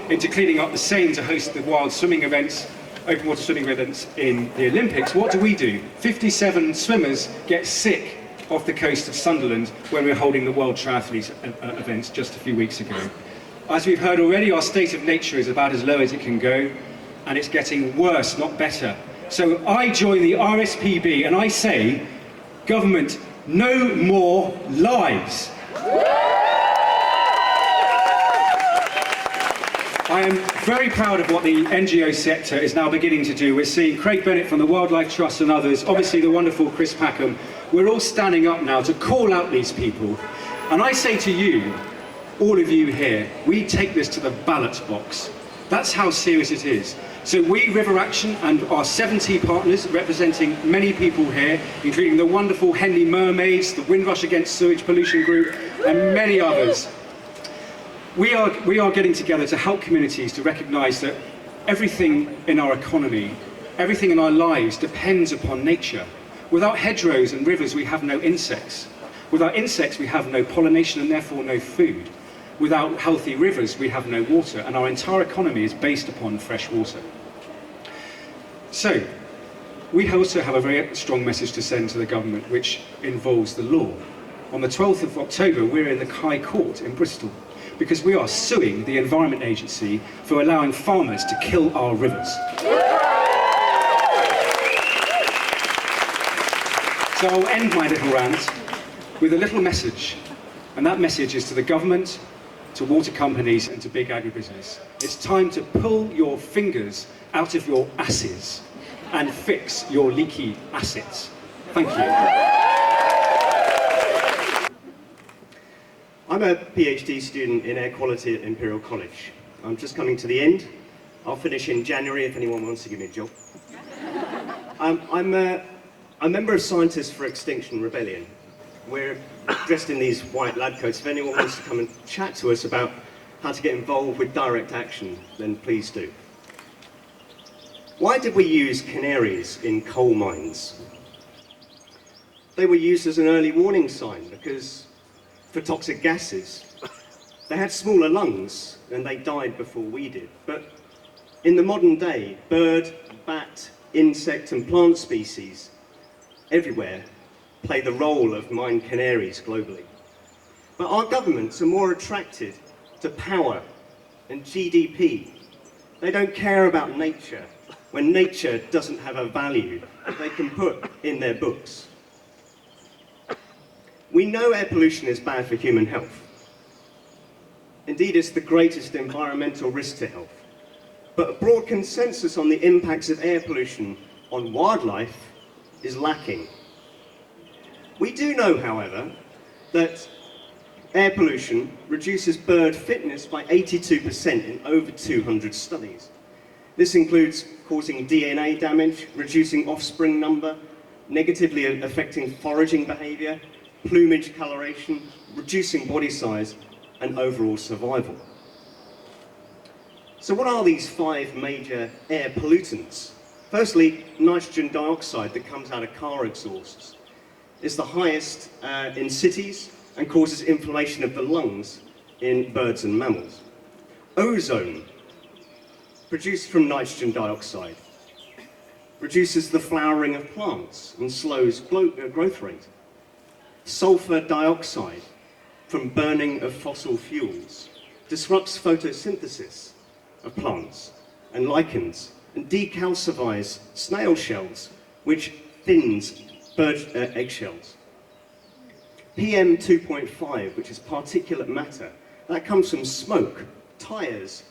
into cleaning up the Seine to host the wild swimming events, open water swimming events in the Olympics, what do? 57 swimmers get sick off the coast of Sunderland when we were holding the World Triathletes events just a few weeks ago. As we've heard already, our state of nature is about as low as it can go, and it's getting worse, not better. So I join the RSPB and I say, government, no more lies. I am very proud of what the NGO sector is now beginning to do. We're seeing Craig Bennett from the Wildlife Trust and others, obviously the wonderful Chris Packham. We're all standing up now to call out these people. And I say to you, all of you here, we take this to the ballot box. That's how serious it is. So we, River Action, and our 70 partners representing many people here, including the wonderful Henley Mermaids, the Windrush Against Sewage Pollution Group, and many others, we are getting together to help communities to recognise that everything in our economy, everything in our lives depends upon nature. Without hedgerows and rivers, we have no insects. Without insects, we have no pollination and therefore no food. Without healthy rivers, we have no water, and our entire economy is based upon fresh water. So, we also have a very strong message to send to the government, which involves the law. On the 12th of October, we're in the High Court in Bristol, because we are suing the Environment Agency for allowing farmers to kill our rivers. So I'll end my little rant with a little message, and that message is to the government, to water companies and to big agribusiness. It's time to pull your fingers out of your asses and fix your leaky assets. Thank you. I'm a PhD student in air quality at Imperial College. I'm just coming to the end. I'll finish in January if anyone wants to give me a job. I'm a member of Scientists for Extinction Rebellion. We're dressed in these white lab coats. If anyone wants to come and chat to us about how to get involved with direct action, then please do. Why did we use canaries in coal mines? They were used as an early warning sign because for toxic gases. They had smaller lungs and they died before we did. But in the modern day, bird, bat, insect and plant species everywhere play the role of mine canaries globally. But our governments are more attracted to power and GDP. They don't care about nature when nature doesn't have a value that they can put in their books. We know air pollution is bad for human health. Indeed, it's the greatest environmental risk to health. But a broad consensus on the impacts of air pollution on wildlife is lacking. We do know, however, that air pollution reduces bird fitness by 82% in over 200 studies. This includes causing DNA damage, reducing offspring number, negatively affecting foraging behaviour, plumage coloration, reducing body size, and overall survival. So what are these 5 major air pollutants? Firstly, nitrogen dioxide that comes out of car exhausts is the highest in cities and causes inflammation of the lungs in birds and mammals. Ozone, produced from nitrogen dioxide, reduces the flowering of plants and slows growth rate. Sulfur dioxide from burning of fossil fuels disrupts photosynthesis of plants and lichens and decalcifies snail shells, which thins bird eggshells. PM 2.5, which is particulate matter, that comes from smoke, tyres,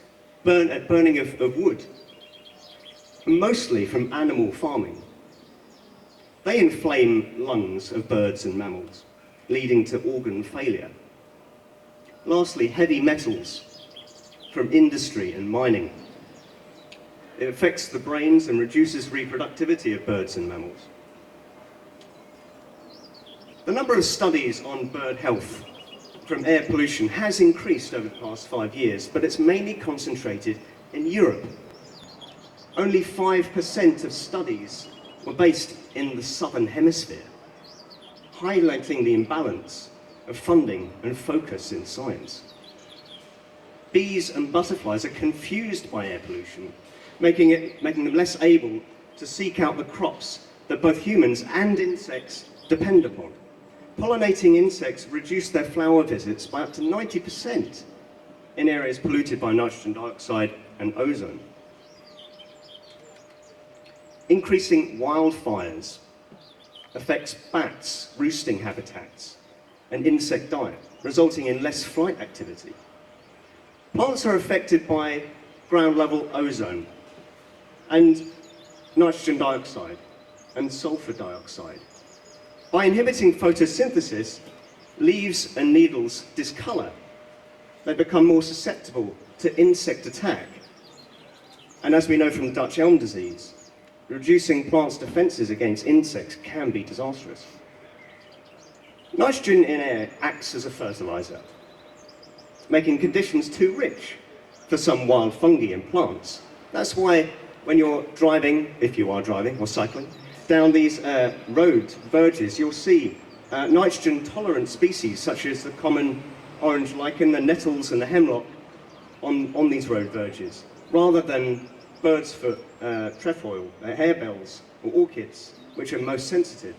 burning of wood, and mostly from animal farming. They inflame lungs of birds and mammals, leading to organ failure. Lastly, heavy metals from industry and mining. It affects the brains and reduces reproductivity of birds and mammals. The number of studies on bird health from air pollution has increased over the past 5 years, but it's mainly concentrated in Europe. Only 5% of studies were based in the southern hemisphere, highlighting the imbalance of funding and focus in science. Bees and butterflies are confused by air pollution, making them less able to seek out the crops that both humans and insects depend upon. Pollinating insects reduce their flower visits by up to 90% in areas polluted by nitrogen dioxide and ozone. Increasing wildfires affects bats' roosting habitats and insect diet, resulting in less flight activity. Plants are affected by ground level ozone and nitrogen dioxide and sulfur dioxide. By inhibiting photosynthesis, leaves and needles discolor. They become more susceptible to insect attack. And as we know from Dutch elm disease, reducing plants' defenses against insects can be disastrous. Nitrogen in air acts as a fertilizer, making conditions too rich for some wild fungi and plants. That's why when you're driving, if you are driving or cycling, down these road verges, you'll see nitrogen-tolerant species such as the common orange lichen, the nettles and the hemlock on these road verges, rather than bird's foot, trefoil, harebells or orchids, which are most sensitive.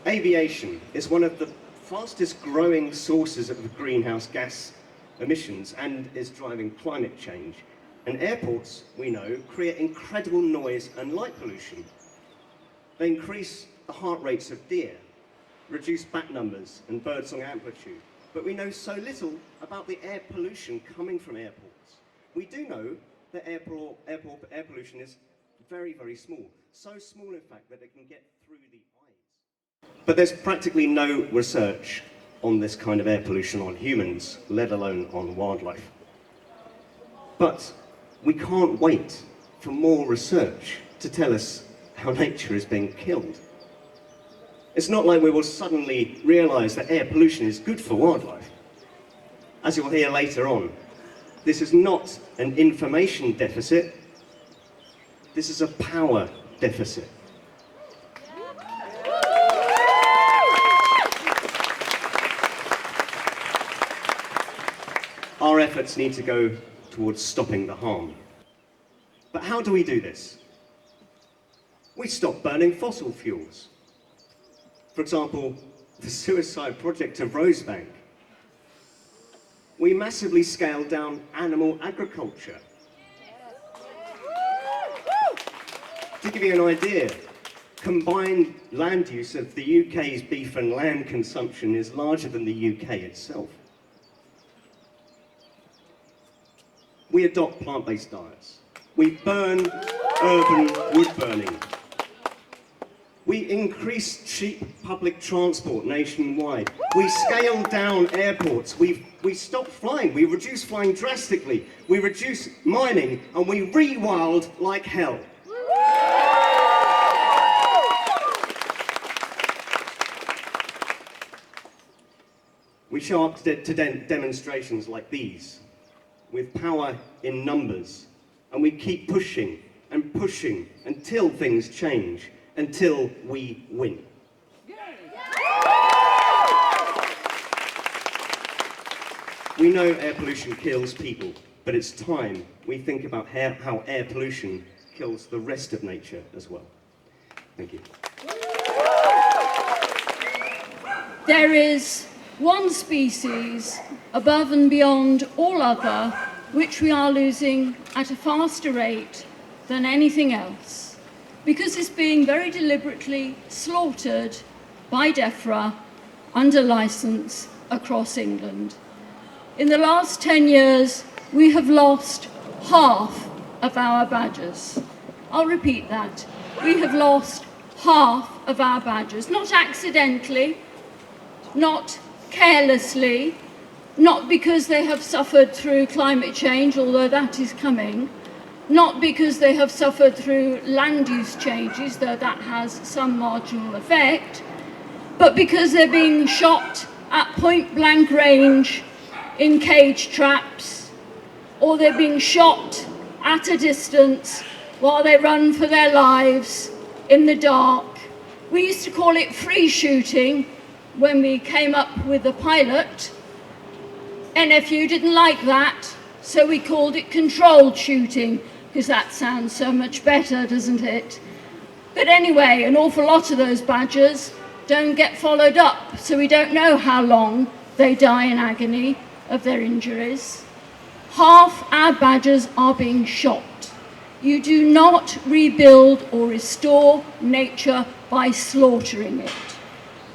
Aviation is one of the fastest growing sources of greenhouse gas emissions and is driving climate change. And airports, we know, create incredible noise and light pollution. They increase the heart rates of deer, reduce bat numbers and birdsong amplitude. But we know so little about the air pollution coming from airports. We do know that air pollution is very, very small. So small, in fact, that it can get through the eyes. But there's practically no research on this kind of air pollution on humans, let alone on wildlife. But we can't wait for more research to tell us how nature is being killed. It's not like we will suddenly realise that air pollution is good for wildlife. As you'll hear later on, this is not an information deficit, this is a power deficit. Our efforts need to go towards stopping the harm. But how do we do this? We stop burning fossil fuels. For example, the suicide project of Rosebank. We massively scaled down animal agriculture. To give you an idea, combined land use of the UK's beef and lamb consumption is larger than the UK itself. We adopt plant-based diets. We burn urban wood burning. We increase cheap public transport nationwide. We scale down airports. We stop flying. We reduce flying drastically. We reduce mining, and we rewild like hell. We show up to demonstrations like these, with power in numbers, and we keep pushing and pushing until things change, until we win. We know air pollution kills people, but it's time we think about how air pollution kills the rest of nature as well. Thank you. There is one species above and beyond all other which we are losing at a faster rate than anything else, because it's being very deliberately slaughtered by DEFRA under licence across England. In the last 10 years, we have lost half of our badgers. I'll repeat that. We have lost half of our badgers, not accidentally, not carelessly, not because they have suffered through climate change, although that is coming, not because they have suffered through land use changes, though that has some marginal effect, but because they're being shot at point blank range in cage traps, or they're being shot at a distance while they run for their lives in the dark. We used to call it free shooting when we came up with the pilot. NFU didn't like that, so we called it controlled shooting, because that sounds so much better, doesn't it? But anyway, an awful lot of those badgers don't get followed up, so we don't know how long they die in agony of their injuries. Half our badgers are being shot. You do not rebuild or restore nature by slaughtering it,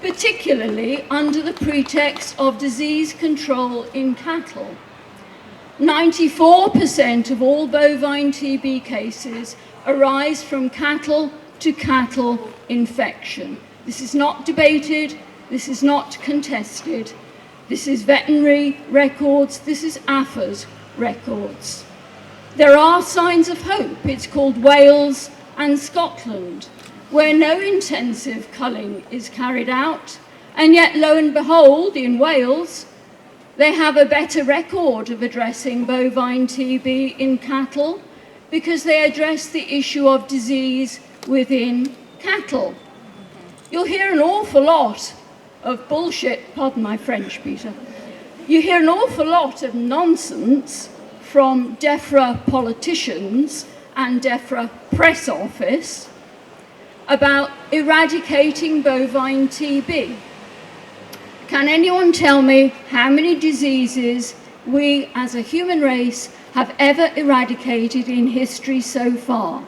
particularly under the pretext of disease control in cattle. 94% of all bovine TB cases arise from cattle to cattle infection. This is not debated, this is not contested. This is veterinary records, this is AFA's records. There are signs of hope. It's called Wales and Scotland, where no intensive culling is carried out, and yet, lo and behold, in Wales, they have a better record of addressing bovine TB in cattle because they address the issue of disease within cattle. You'll hear an awful lot of bullshit, pardon my French, Peter. You hear an awful lot of nonsense from DEFRA politicians and DEFRA press office about eradicating bovine TB. Can anyone tell me how many diseases we as a human race have ever eradicated in history so far?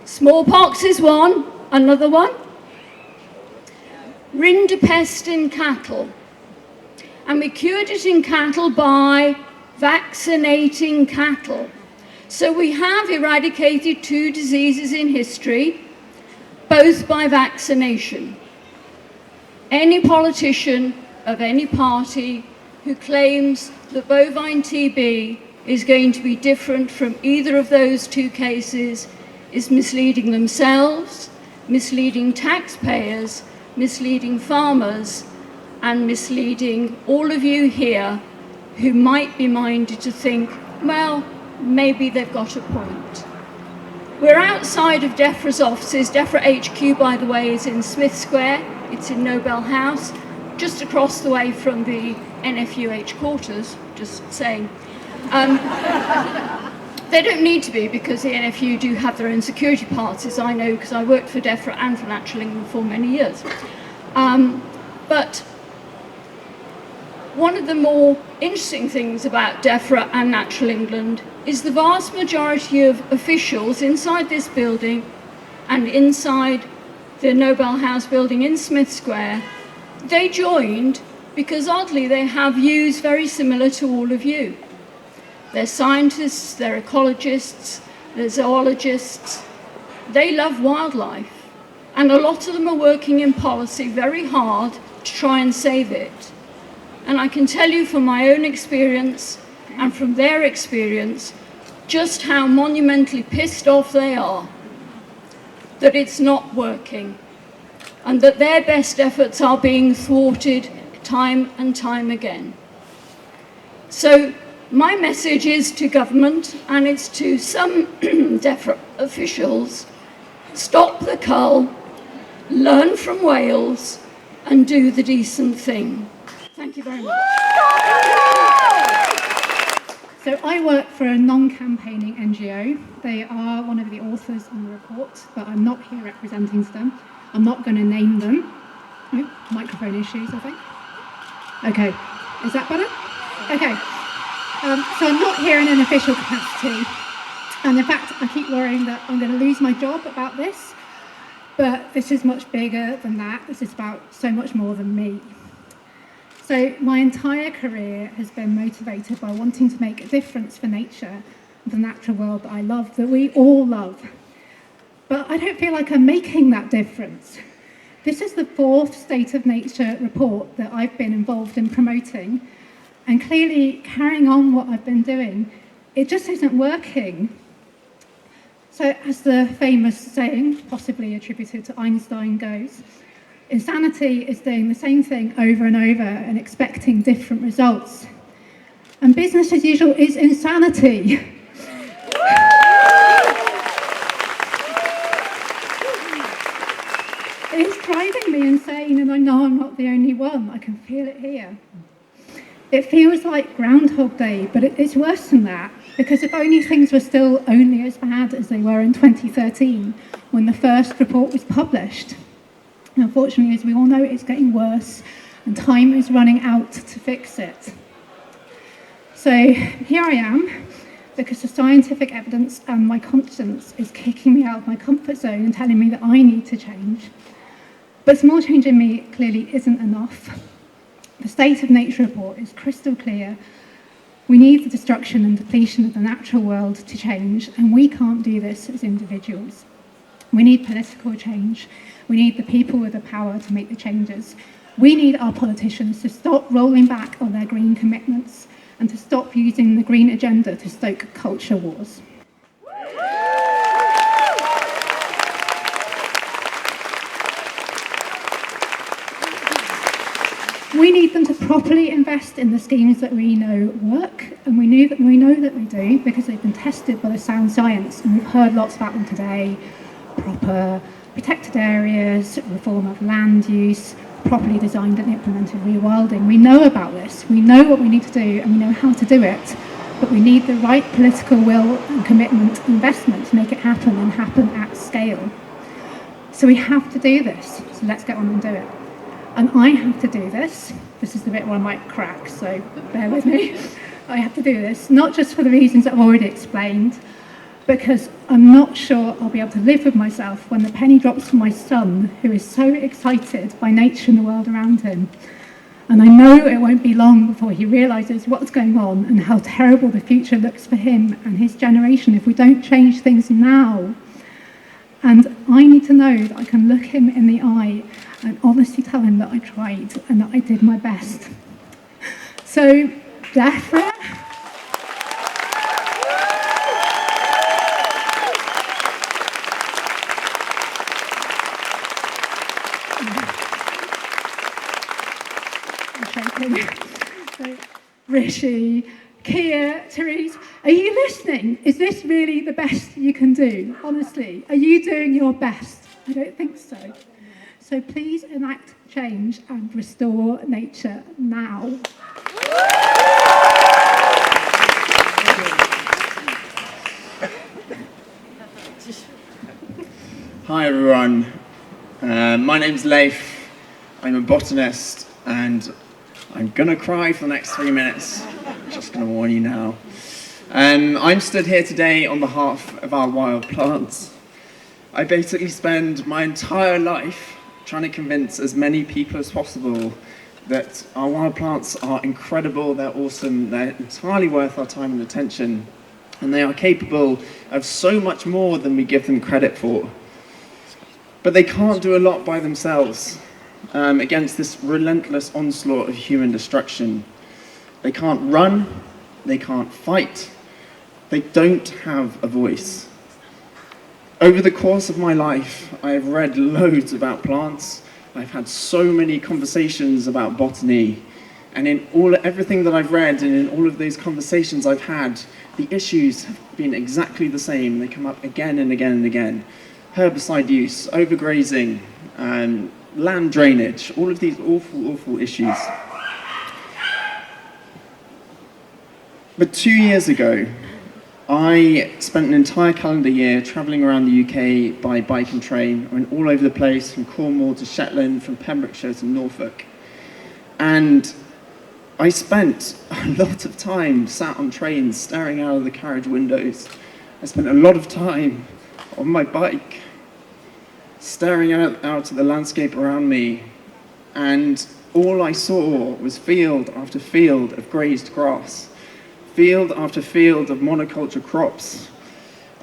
Smallpox is one. Another one? Rinderpest in cattle. And we cured it in cattle by vaccinating cattle. So we have eradicated 2 diseases in history, both by vaccination. Any politician of any party who claims that bovine TB is going to be different from either of those two cases is misleading themselves, misleading taxpayers, misleading farmers, and misleading all of you here who might be minded to think, well, maybe they've got a point. We're outside of DEFRA's offices. DEFRA HQ, by the way, is in Smith Square. It's in Nobel House, just across the way from the NFUH quarters, just saying. They don't need to be, because the NFU do have their own security parties. I know, because I worked for DEFRA and for Natural England for many years. But one of the more interesting things about DEFRA and Natural England is the vast majority of officials inside this building and inside the Nobel House building in Smith Square, they joined because oddly they have views very similar to all of you. They're scientists, they're ecologists, they're zoologists. They love wildlife, and a lot of them are working in policy very hard to try and save it. And I can tell you from my own experience and from their experience just how monumentally pissed off they are that it's not working and that their best efforts are being thwarted time and time again. So my message is to government, and it's to some DEFRA officials: stop the cull, learn from Wales, and do the decent thing. Thank you very much. So I work for a non-campaigning NGO. They are one of the authors on the report, but I'm not here representing them. I'm not going to name them. Oh, microphone issues, I think. Okay, is that better? Okay. So I'm not here in an official capacity. And in fact, I keep worrying that I'm going to lose my job about this. But this is much bigger than that. This is about so much more than me. So my entire career has been motivated by wanting to make a difference for nature, the natural world that I love, that we all love. But I don't feel like I'm making that difference. This is the 4th State of Nature report that I've been involved in promoting, and clearly carrying on what I've been doing, it just isn't working. So as the famous saying, possibly attributed to Einstein, goes, insanity is doing the same thing over and over and expecting different results. And business as usual is insanity. It's driving me insane, and I know I'm not the only one. I can feel it here. It feels like Groundhog Day, but it's worse than that, because if only things were still only as bad as they were in 2013, when the first report was published. Unfortunately, as we all know, it's getting worse, and time is running out to fix it. So here I am, because the scientific evidence and my conscience is kicking me out of my comfort zone and telling me that I need to change. But small change in me clearly isn't enough. The State of Nature report is crystal clear. We need the destruction and depletion of the natural world to change, and we can't do this as individuals. We need political change. We need the people with the power to make the changes. We need our politicians to stop rolling back on their green commitments and to stop using the green agenda to stoke culture wars. We need them to properly invest in the schemes that we know work, and we know that they do because they've been tested by the sound science, and we've heard lots about them today. Proper protected areas, reform of land use, properly designed and implemented rewilding. We know about this, we know what we need to do, and we know how to do it, but we need the right political will and commitment, investment to make it happen and happen at scale. So we have to do this, so let's get on and do it. And I have to do this. This is the bit where I might crack, so bear with me. I have to do this, not just for the reasons I've already explained, because I'm not sure I'll be able to live with myself when the penny drops for my son, who is so excited by nature and the world around him. And I know it won't be long before he realises what's going on and how terrible the future looks for him and his generation if we don't change things now. And I need to know that I can look him in the eye and honestly tell him that I tried and that I did my best. So, DEFRA, So, Rishi, Kia, Therese, are you listening? Is this really the best you can do? Honestly, are you doing your best? I don't think so. So please enact change and restore nature now. Hi everyone, my name's Leif, I'm a botanist and I'm gonna cry for the next 3 minutes, just gonna warn you now. I'm stood here today on behalf of our wild plants. I basically spend my entire life trying to convince as many people as possible that our wild plants are incredible, they're awesome, they're entirely worth our time and attention, and they are capable of so much more than we give them credit for. But they can't do a lot by themselves against this relentless onslaught of human destruction. They can't run, they can't fight, they don't have a voice. Over the course of my life, I have read loads about plants. I've had so many conversations about botany. And in everything that I've read and in all of those conversations I've had, the issues have been exactly the same. They come up again and again and again. Herbicide use, overgrazing, land drainage, all of these awful, awful issues. But 2 years ago, I spent an entire calendar year travelling around the UK by bike and train. I went all over the place, from Cornwall to Shetland, from Pembrokeshire to Norfolk. And I spent a lot of time sat on trains, staring out of the carriage windows. I spent a lot of time on my bike, staring out at the landscape around me, and all I saw was field after field of grazed grass, field after field of monoculture crops.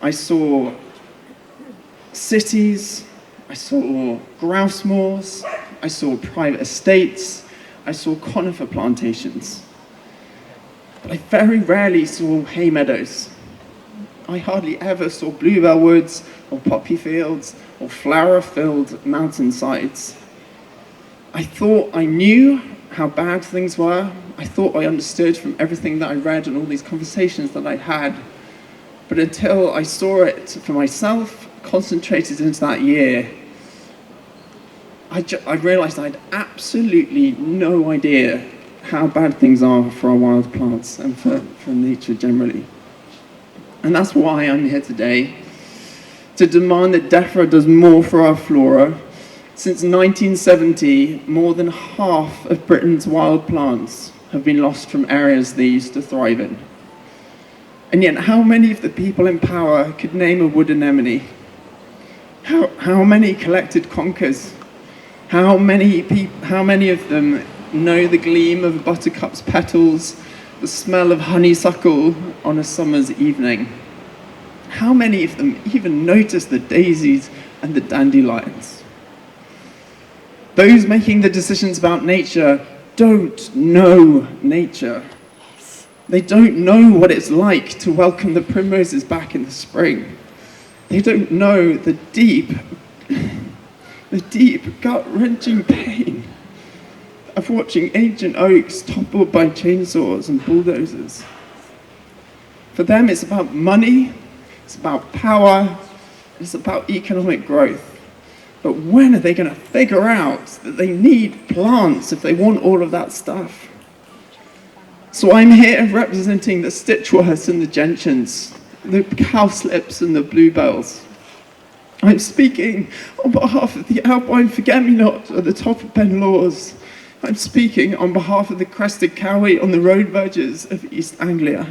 I saw cities, I saw grouse moors, I saw private estates, I saw conifer plantations. But I very rarely saw hay meadows. I hardly ever saw bluebell woods or poppy fields or flower-filled mountainsides. I thought I knew how bad things were. I thought I understood from everything that I read and all these conversations that I'd had. But until I saw it for myself, concentrated into that year, I realised I had absolutely no idea how bad things are for our wild plants and for nature generally. And that's why I'm here today, to demand that DEFRA does more for our flora. Since 1970, more than half of Britain's wild plants have been lost from areas they used to thrive in. And yet, how many of the people in power could name a wood anemone? How many collected conkers? How many of them know the gleam of buttercup's petals, the smell of honeysuckle on a summer's evening? How many of them even notice the daisies and the dandelions? Those making the decisions about nature don't know nature. They don't know what it's like to welcome the primroses back in the spring. They don't know the deep, gut-wrenching pain of watching ancient oaks toppled by chainsaws and bulldozers. For them, it's about money, it's about power, it's about economic growth. But when are they going to figure out that they need plants if they want all of that stuff? So I'm here representing the stitchworts and the gentians, the cowslips and the bluebells. I'm speaking on behalf of the alpine forget-me-not at the top of Ben Lawes. I'm speaking on behalf of the crested cowie on the road verges of East Anglia.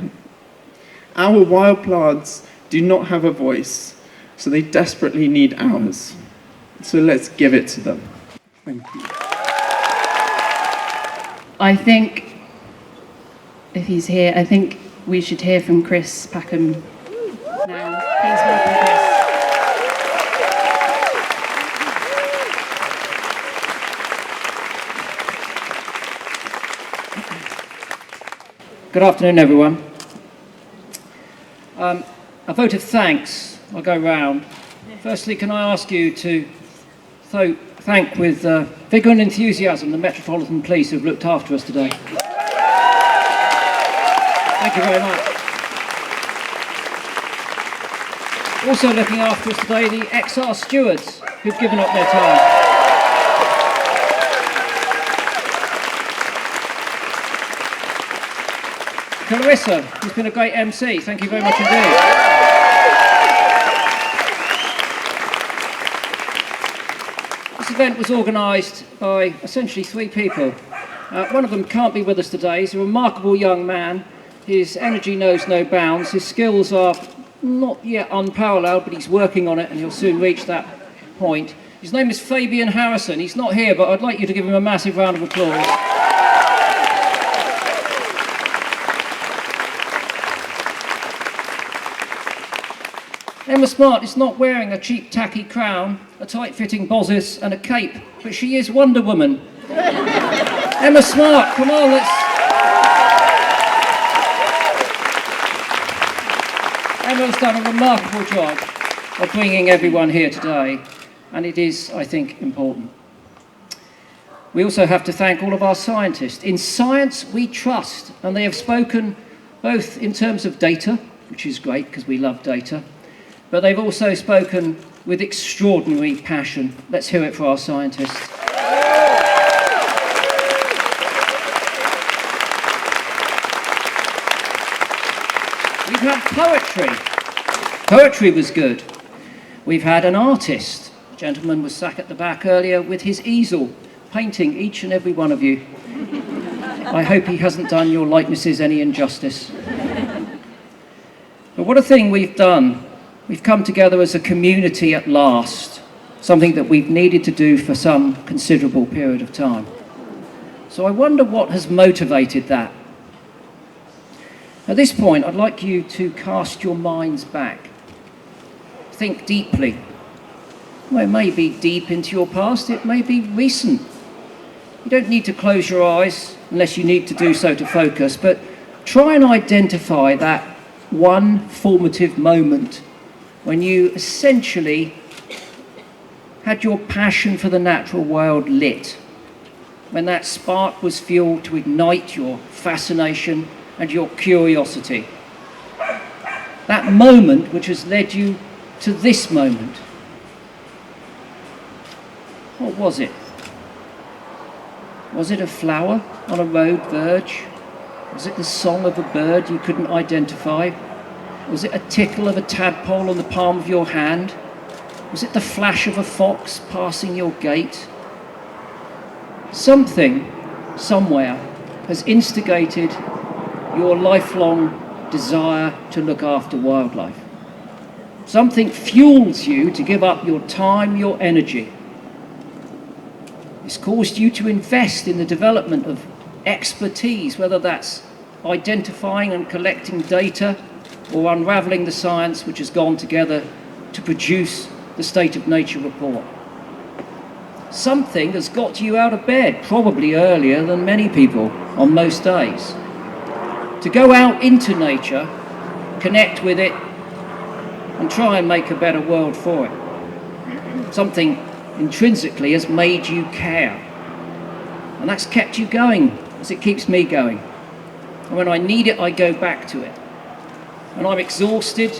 Our wild plants do not have a voice, so they desperately need ours. So let's give it to them. Thank you. I think, if he's here, I think we should hear from Chris Packham now. Please welcome Chris. Good afternoon, everyone. A vote of thanks. I'll go round. Firstly, can I ask you to thank with vigour and enthusiasm the Metropolitan Police who've looked after us today. Thank you very much. Also looking after us today, the XR stewards who've given up their time. Clarissa, who's been a great MC, thank you very much indeed. This event was organised by essentially 3 people. One of them can't be with us today. He's a remarkable young man. His energy knows no bounds. His skills are not yet unparalleled, but he's working on it and he'll soon reach that point. His name is Fabian Harrison. He's not here, but I'd like you to give him a massive round of applause. Emma Smart is not wearing a cheap tacky crown, a tight-fitting bodice and a cape, but she is Wonder Woman. Emma Smart, come on, Emma's done a remarkable job of bringing everyone here today, and it is, I think, important. We also have to thank all of our scientists. In science, we trust, and they have spoken both in terms of data, which is great because we love data, but they've also spoken with extraordinary passion. Let's hear it for our scientists. We've had poetry. Poetry was good. We've had an artist. A gentleman was sat at the back earlier with his easel, painting each and every one of you. I hope he hasn't done your likenesses any injustice. But what a thing we've done. We've come together as a community at last, something that we've needed to do for some considerable period of time. So I wonder what has motivated that. At this point, I'd like you to cast your minds back. Think deeply. Well, it may be deep into your past, it may be recent. You don't need to close your eyes unless you need to do so to focus, but try and identify that one formative moment when you essentially had your passion for the natural world lit, when that spark was fuel to ignite your fascination and your curiosity. That moment which has led you to this moment. What was it? Was it a flower on a road verge? Was it the song of a bird you couldn't identify? Was it a tickle of a tadpole on the palm of your hand? Was it the flash of a fox passing your gate? Something, somewhere, has instigated your lifelong desire to look after wildlife. Something fuels you to give up your time, your energy. It's caused you to invest in the development of expertise, whether that's identifying and collecting data or unravelling the science which has gone together to produce the State of Nature report. Something has got you out of bed, probably earlier than many people on most days, to go out into nature, connect with it, and try and make a better world for it. Something intrinsically has made you care, and that's kept you going as it keeps me going. And when I need it, I go back to it. When I'm exhausted,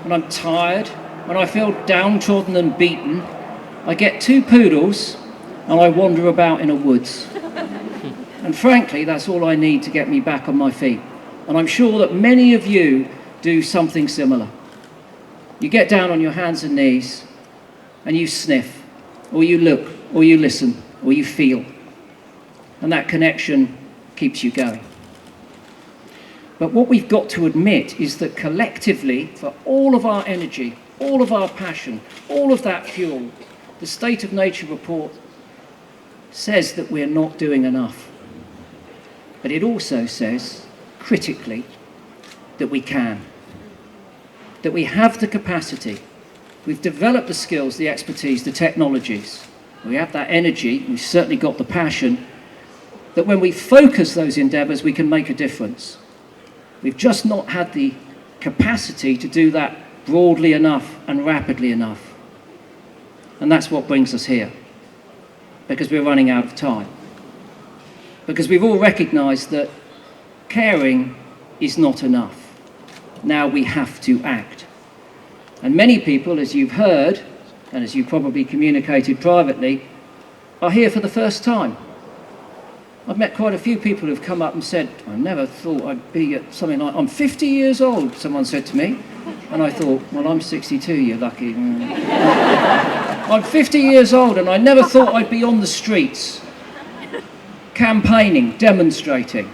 when I'm tired, when I feel downtrodden and beaten, I get 2 poodles and I wander about in a woods. And frankly, that's all I need to get me back on my feet. And I'm sure that many of you do something similar. You get down on your hands and knees and you sniff, or you look, or you listen, or you feel. And that connection keeps you going. But what we've got to admit is that collectively, for all of our energy, all of our passion, all of that fuel, the State of Nature report says that we're not doing enough. But it also says, critically, that we can. That we have the capacity. We've developed the skills, the expertise, the technologies. We have that energy, we've certainly got the passion, that when we focus those endeavours, we can make a difference. We've just not had the capacity to do that broadly enough and rapidly enough. And that's what brings us here. because we're running out of time. Because we've all recognised that caring is not enough. Now we have to act. And many people, as you've heard, and as you probably communicated privately, are here for the first time. I've met quite a few people who've come up and said, I never thought I'd be at something like, I'm 50 years old, someone said to me. And I thought, well, I'm 62, you're lucky. I'm 50 years old and I never thought I'd be on the streets, campaigning, demonstrating.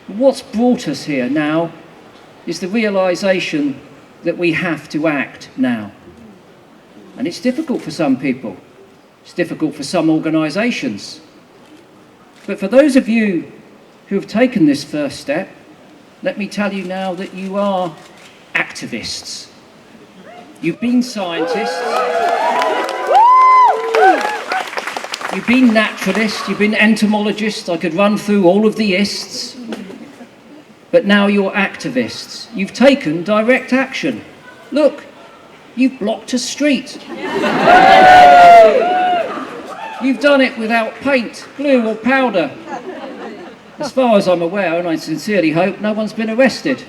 What's brought us here now is the realisation that we have to act now. And it's difficult for some people. It's difficult for some organisations. But for those of you who have taken this first step, let me tell you now that you are activists. You've been scientists. You've been naturalists. You've been entomologists. I could run through all of the ists. But now you're activists. You've taken direct action. Look, you've blocked a street. You've done it without paint, glue or powder. As far as I'm aware, and I sincerely hope, no one's been arrested.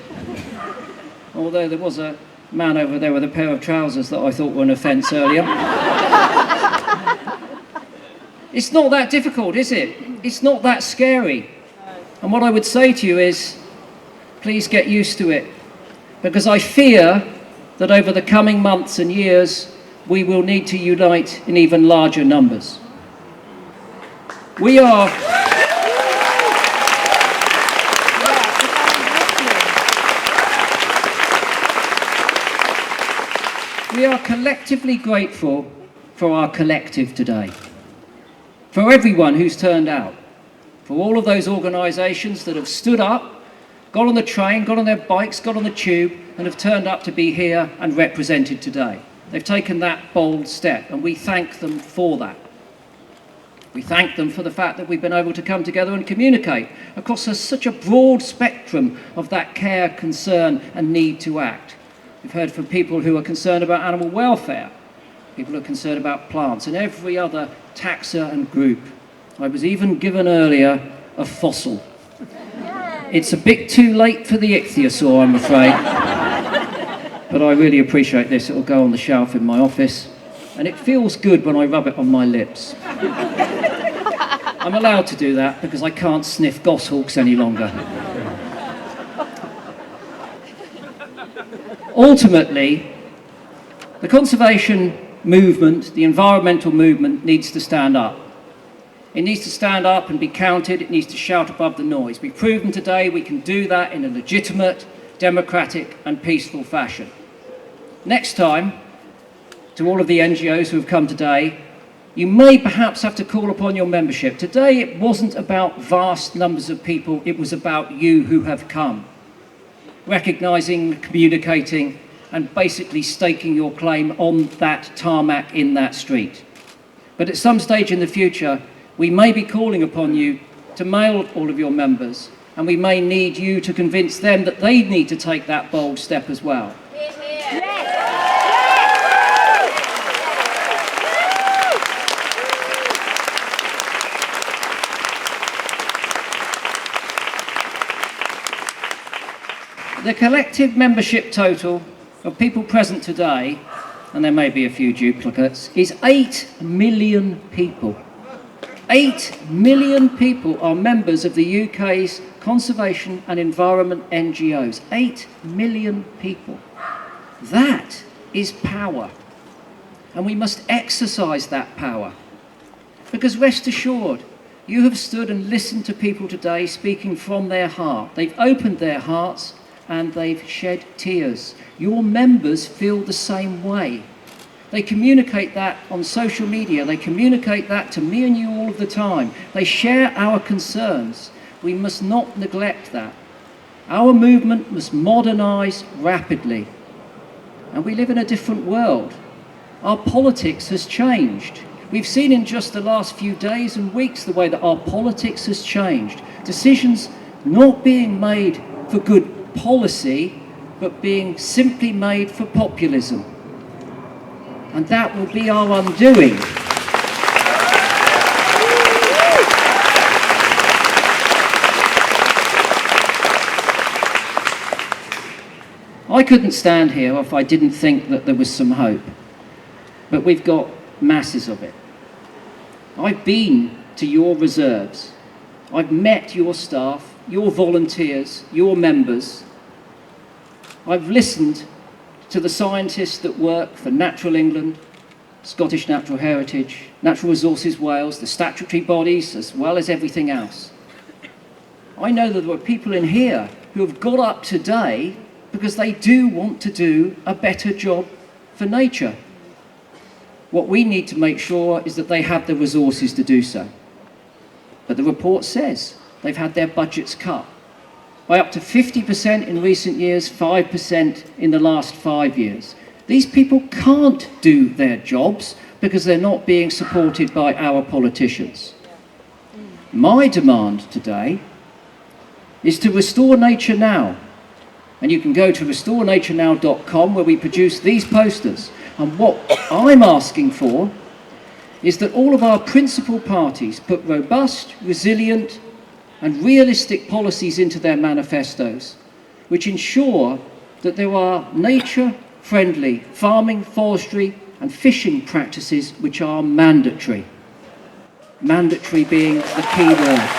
Although there was a man over there with a pair of trousers that I thought were an offence earlier. It's not that difficult, is it? It's not that scary. And what I would say to you is, please get used to it. Because I fear that over the coming months and years, we will need to unite in even larger numbers. We are collectively grateful for our collective today. For everyone who's turned out. For all of those organisations that have stood up, got on the train, got on their bikes, got on the tube, and have turned up to be here and represented today. They've taken that bold step, and we thank them for that. We thank them for the fact that we've been able to come together and communicate across such a broad spectrum of that care, concern and need to act. We've heard from people who are concerned about animal welfare, people who are concerned about plants and every other taxa and group. I was even given earlier a fossil. It's a bit too late for the ichthyosaur, I'm afraid. But I really appreciate this. It'll go on the shelf in my office. And it feels good when I rub it on my lips. I'm allowed to do that because I can't sniff goshawks any longer. Ultimately, the conservation movement, the environmental movement, needs to stand up. It needs to stand up and be counted. It needs to shout above the noise. We've proven today we can do that in a legitimate, democratic and peaceful fashion. Next time, to all of the NGOs who have come today, you may perhaps have to call upon your membership. Today it wasn't about vast numbers of people, it was about you who have come. Recognising, communicating and basically staking your claim on that tarmac in that street. But at some stage in the future, we may be calling upon you to mail all of your members, and we may need you to convince them that they need to take that bold step as well. The collective membership total of people present today, and there may be a few duplicates, is 8 million people. 8 million people are members of the UK's conservation and environment NGOs. 8 million people. That is power. And we must exercise that power. Because rest assured, you have stood and listened to people today speaking from their heart. They've opened their hearts and they've shed tears. Your members feel the same way. They communicate that on social media. They communicate that to me and you all of the time. They share our concerns. We must not neglect that. Our movement must modernise rapidly. And we live in a different world. Our politics has changed. We've seen in just the last few days and weeks the way that our politics has changed. Decisions not being made for good policy, but being simply made for populism. And that will be our undoing. I couldn't stand here if I didn't think that there was some hope. But we've got masses of it. I've been to your reserves. I've met your staff, your volunteers, your members. I've listened to the scientists that work for Natural England, Scottish Natural Heritage, Natural Resources Wales, the statutory bodies, as well as everything else. I know that there are people in here who have got up today because they do want to do a better job for nature. What we need to make sure is that they have the resources to do so. But the report says they've had their budgets cut by up to 50% in recent years, 5% in the last 5 years. These people can't do their jobs because they're not being supported by our politicians. My demand today is to restore nature now. And you can go to restorenaturenow.com where we produce these posters. And what I'm asking for is that all of our principal parties put robust, resilient and realistic policies into their manifestos, which ensure that there are nature-friendly farming, forestry and fishing practices which are mandatory. Mandatory being the key word.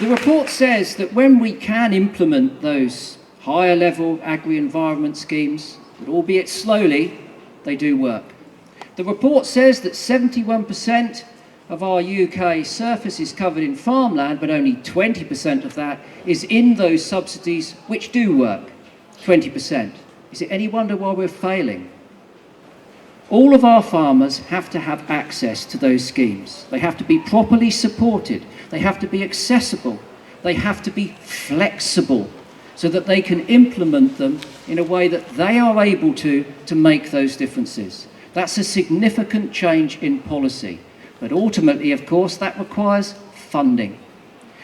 The report says that when we can implement those higher level agri-environment schemes, that albeit slowly, they do work. The report says that 71% of our UK surface is covered in farmland, but only 20% of that is in those subsidies which do work, 20%. Is it any wonder why we're failing? All of our farmers have to have access to those schemes. They have to be properly supported. They have to be accessible. They have to be flexible so that they can implement them in a way that they are able to make those differences. That's a significant change in policy. But ultimately, of course, that requires funding.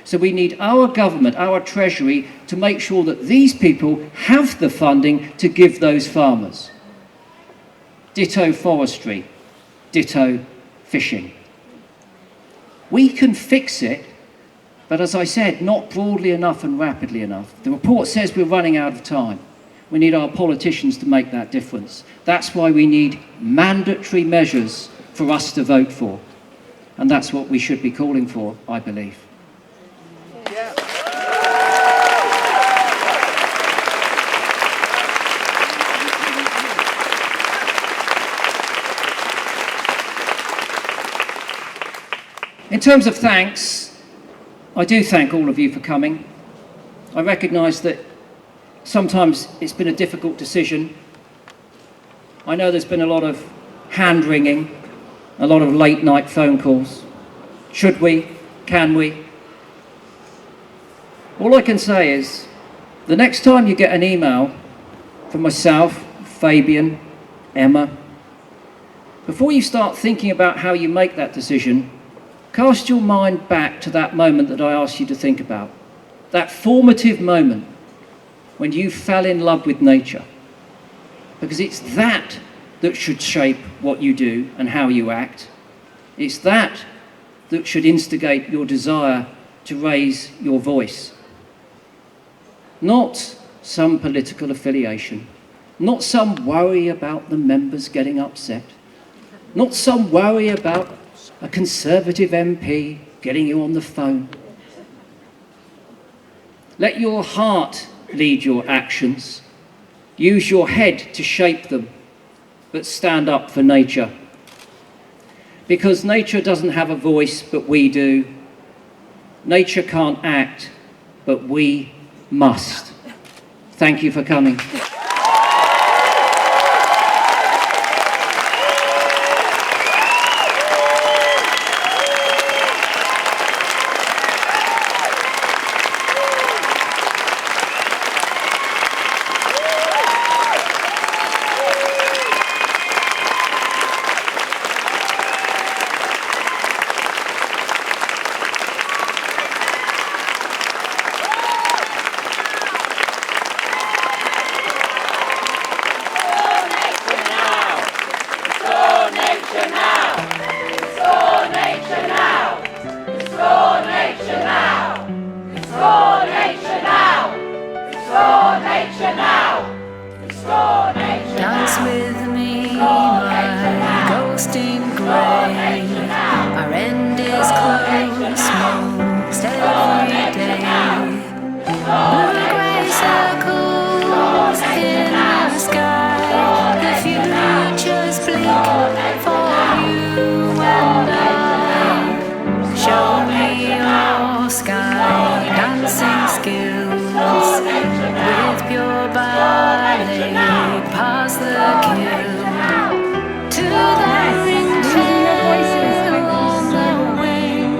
So we need our government, our Treasury, to make sure that these people have the funding to give those farmers. Ditto forestry, ditto fishing. We can fix it, but as I said, not broadly enough and rapidly enough. The report says we're running out of time. We need our politicians to make that difference. That's why we need mandatory measures for us to vote for. And that's what we should be calling for, I believe. In terms of thanks, I do thank all of you for coming. I recognise that sometimes it's been a difficult decision. I know there's been a lot of hand-wringing, a lot of late-night phone calls. Should we? Can we? All I can say is, the next time you get an email from myself, Fabian, Emma, before you start thinking about how you make that decision, cast your mind back to that moment that I asked you to think about. That formative moment when you fell in love with nature. Because it's that that should shape what you do and how you act. It's that that should instigate your desire to raise your voice. Not some political affiliation, not some worry about the members getting upset, not some worry about a Conservative MP getting you on the phone. Let your heart lead your actions. Use your head to shape them, but stand up for nature. Because nature doesn't have a voice, but we do. Nature can't act, but we must. Thank you for coming. Dance with me, my ghost in grey. Our end is close most every day. Blue grey circles in the sky. The future's bleak for you and I. Show me your sky dancing skills with pure ballet. Pass the kill to the ringtail on the wing.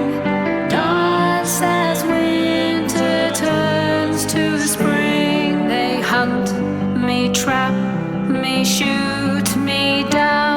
Dance as winter turns to spring. They hunt me, trap me, shoot me down.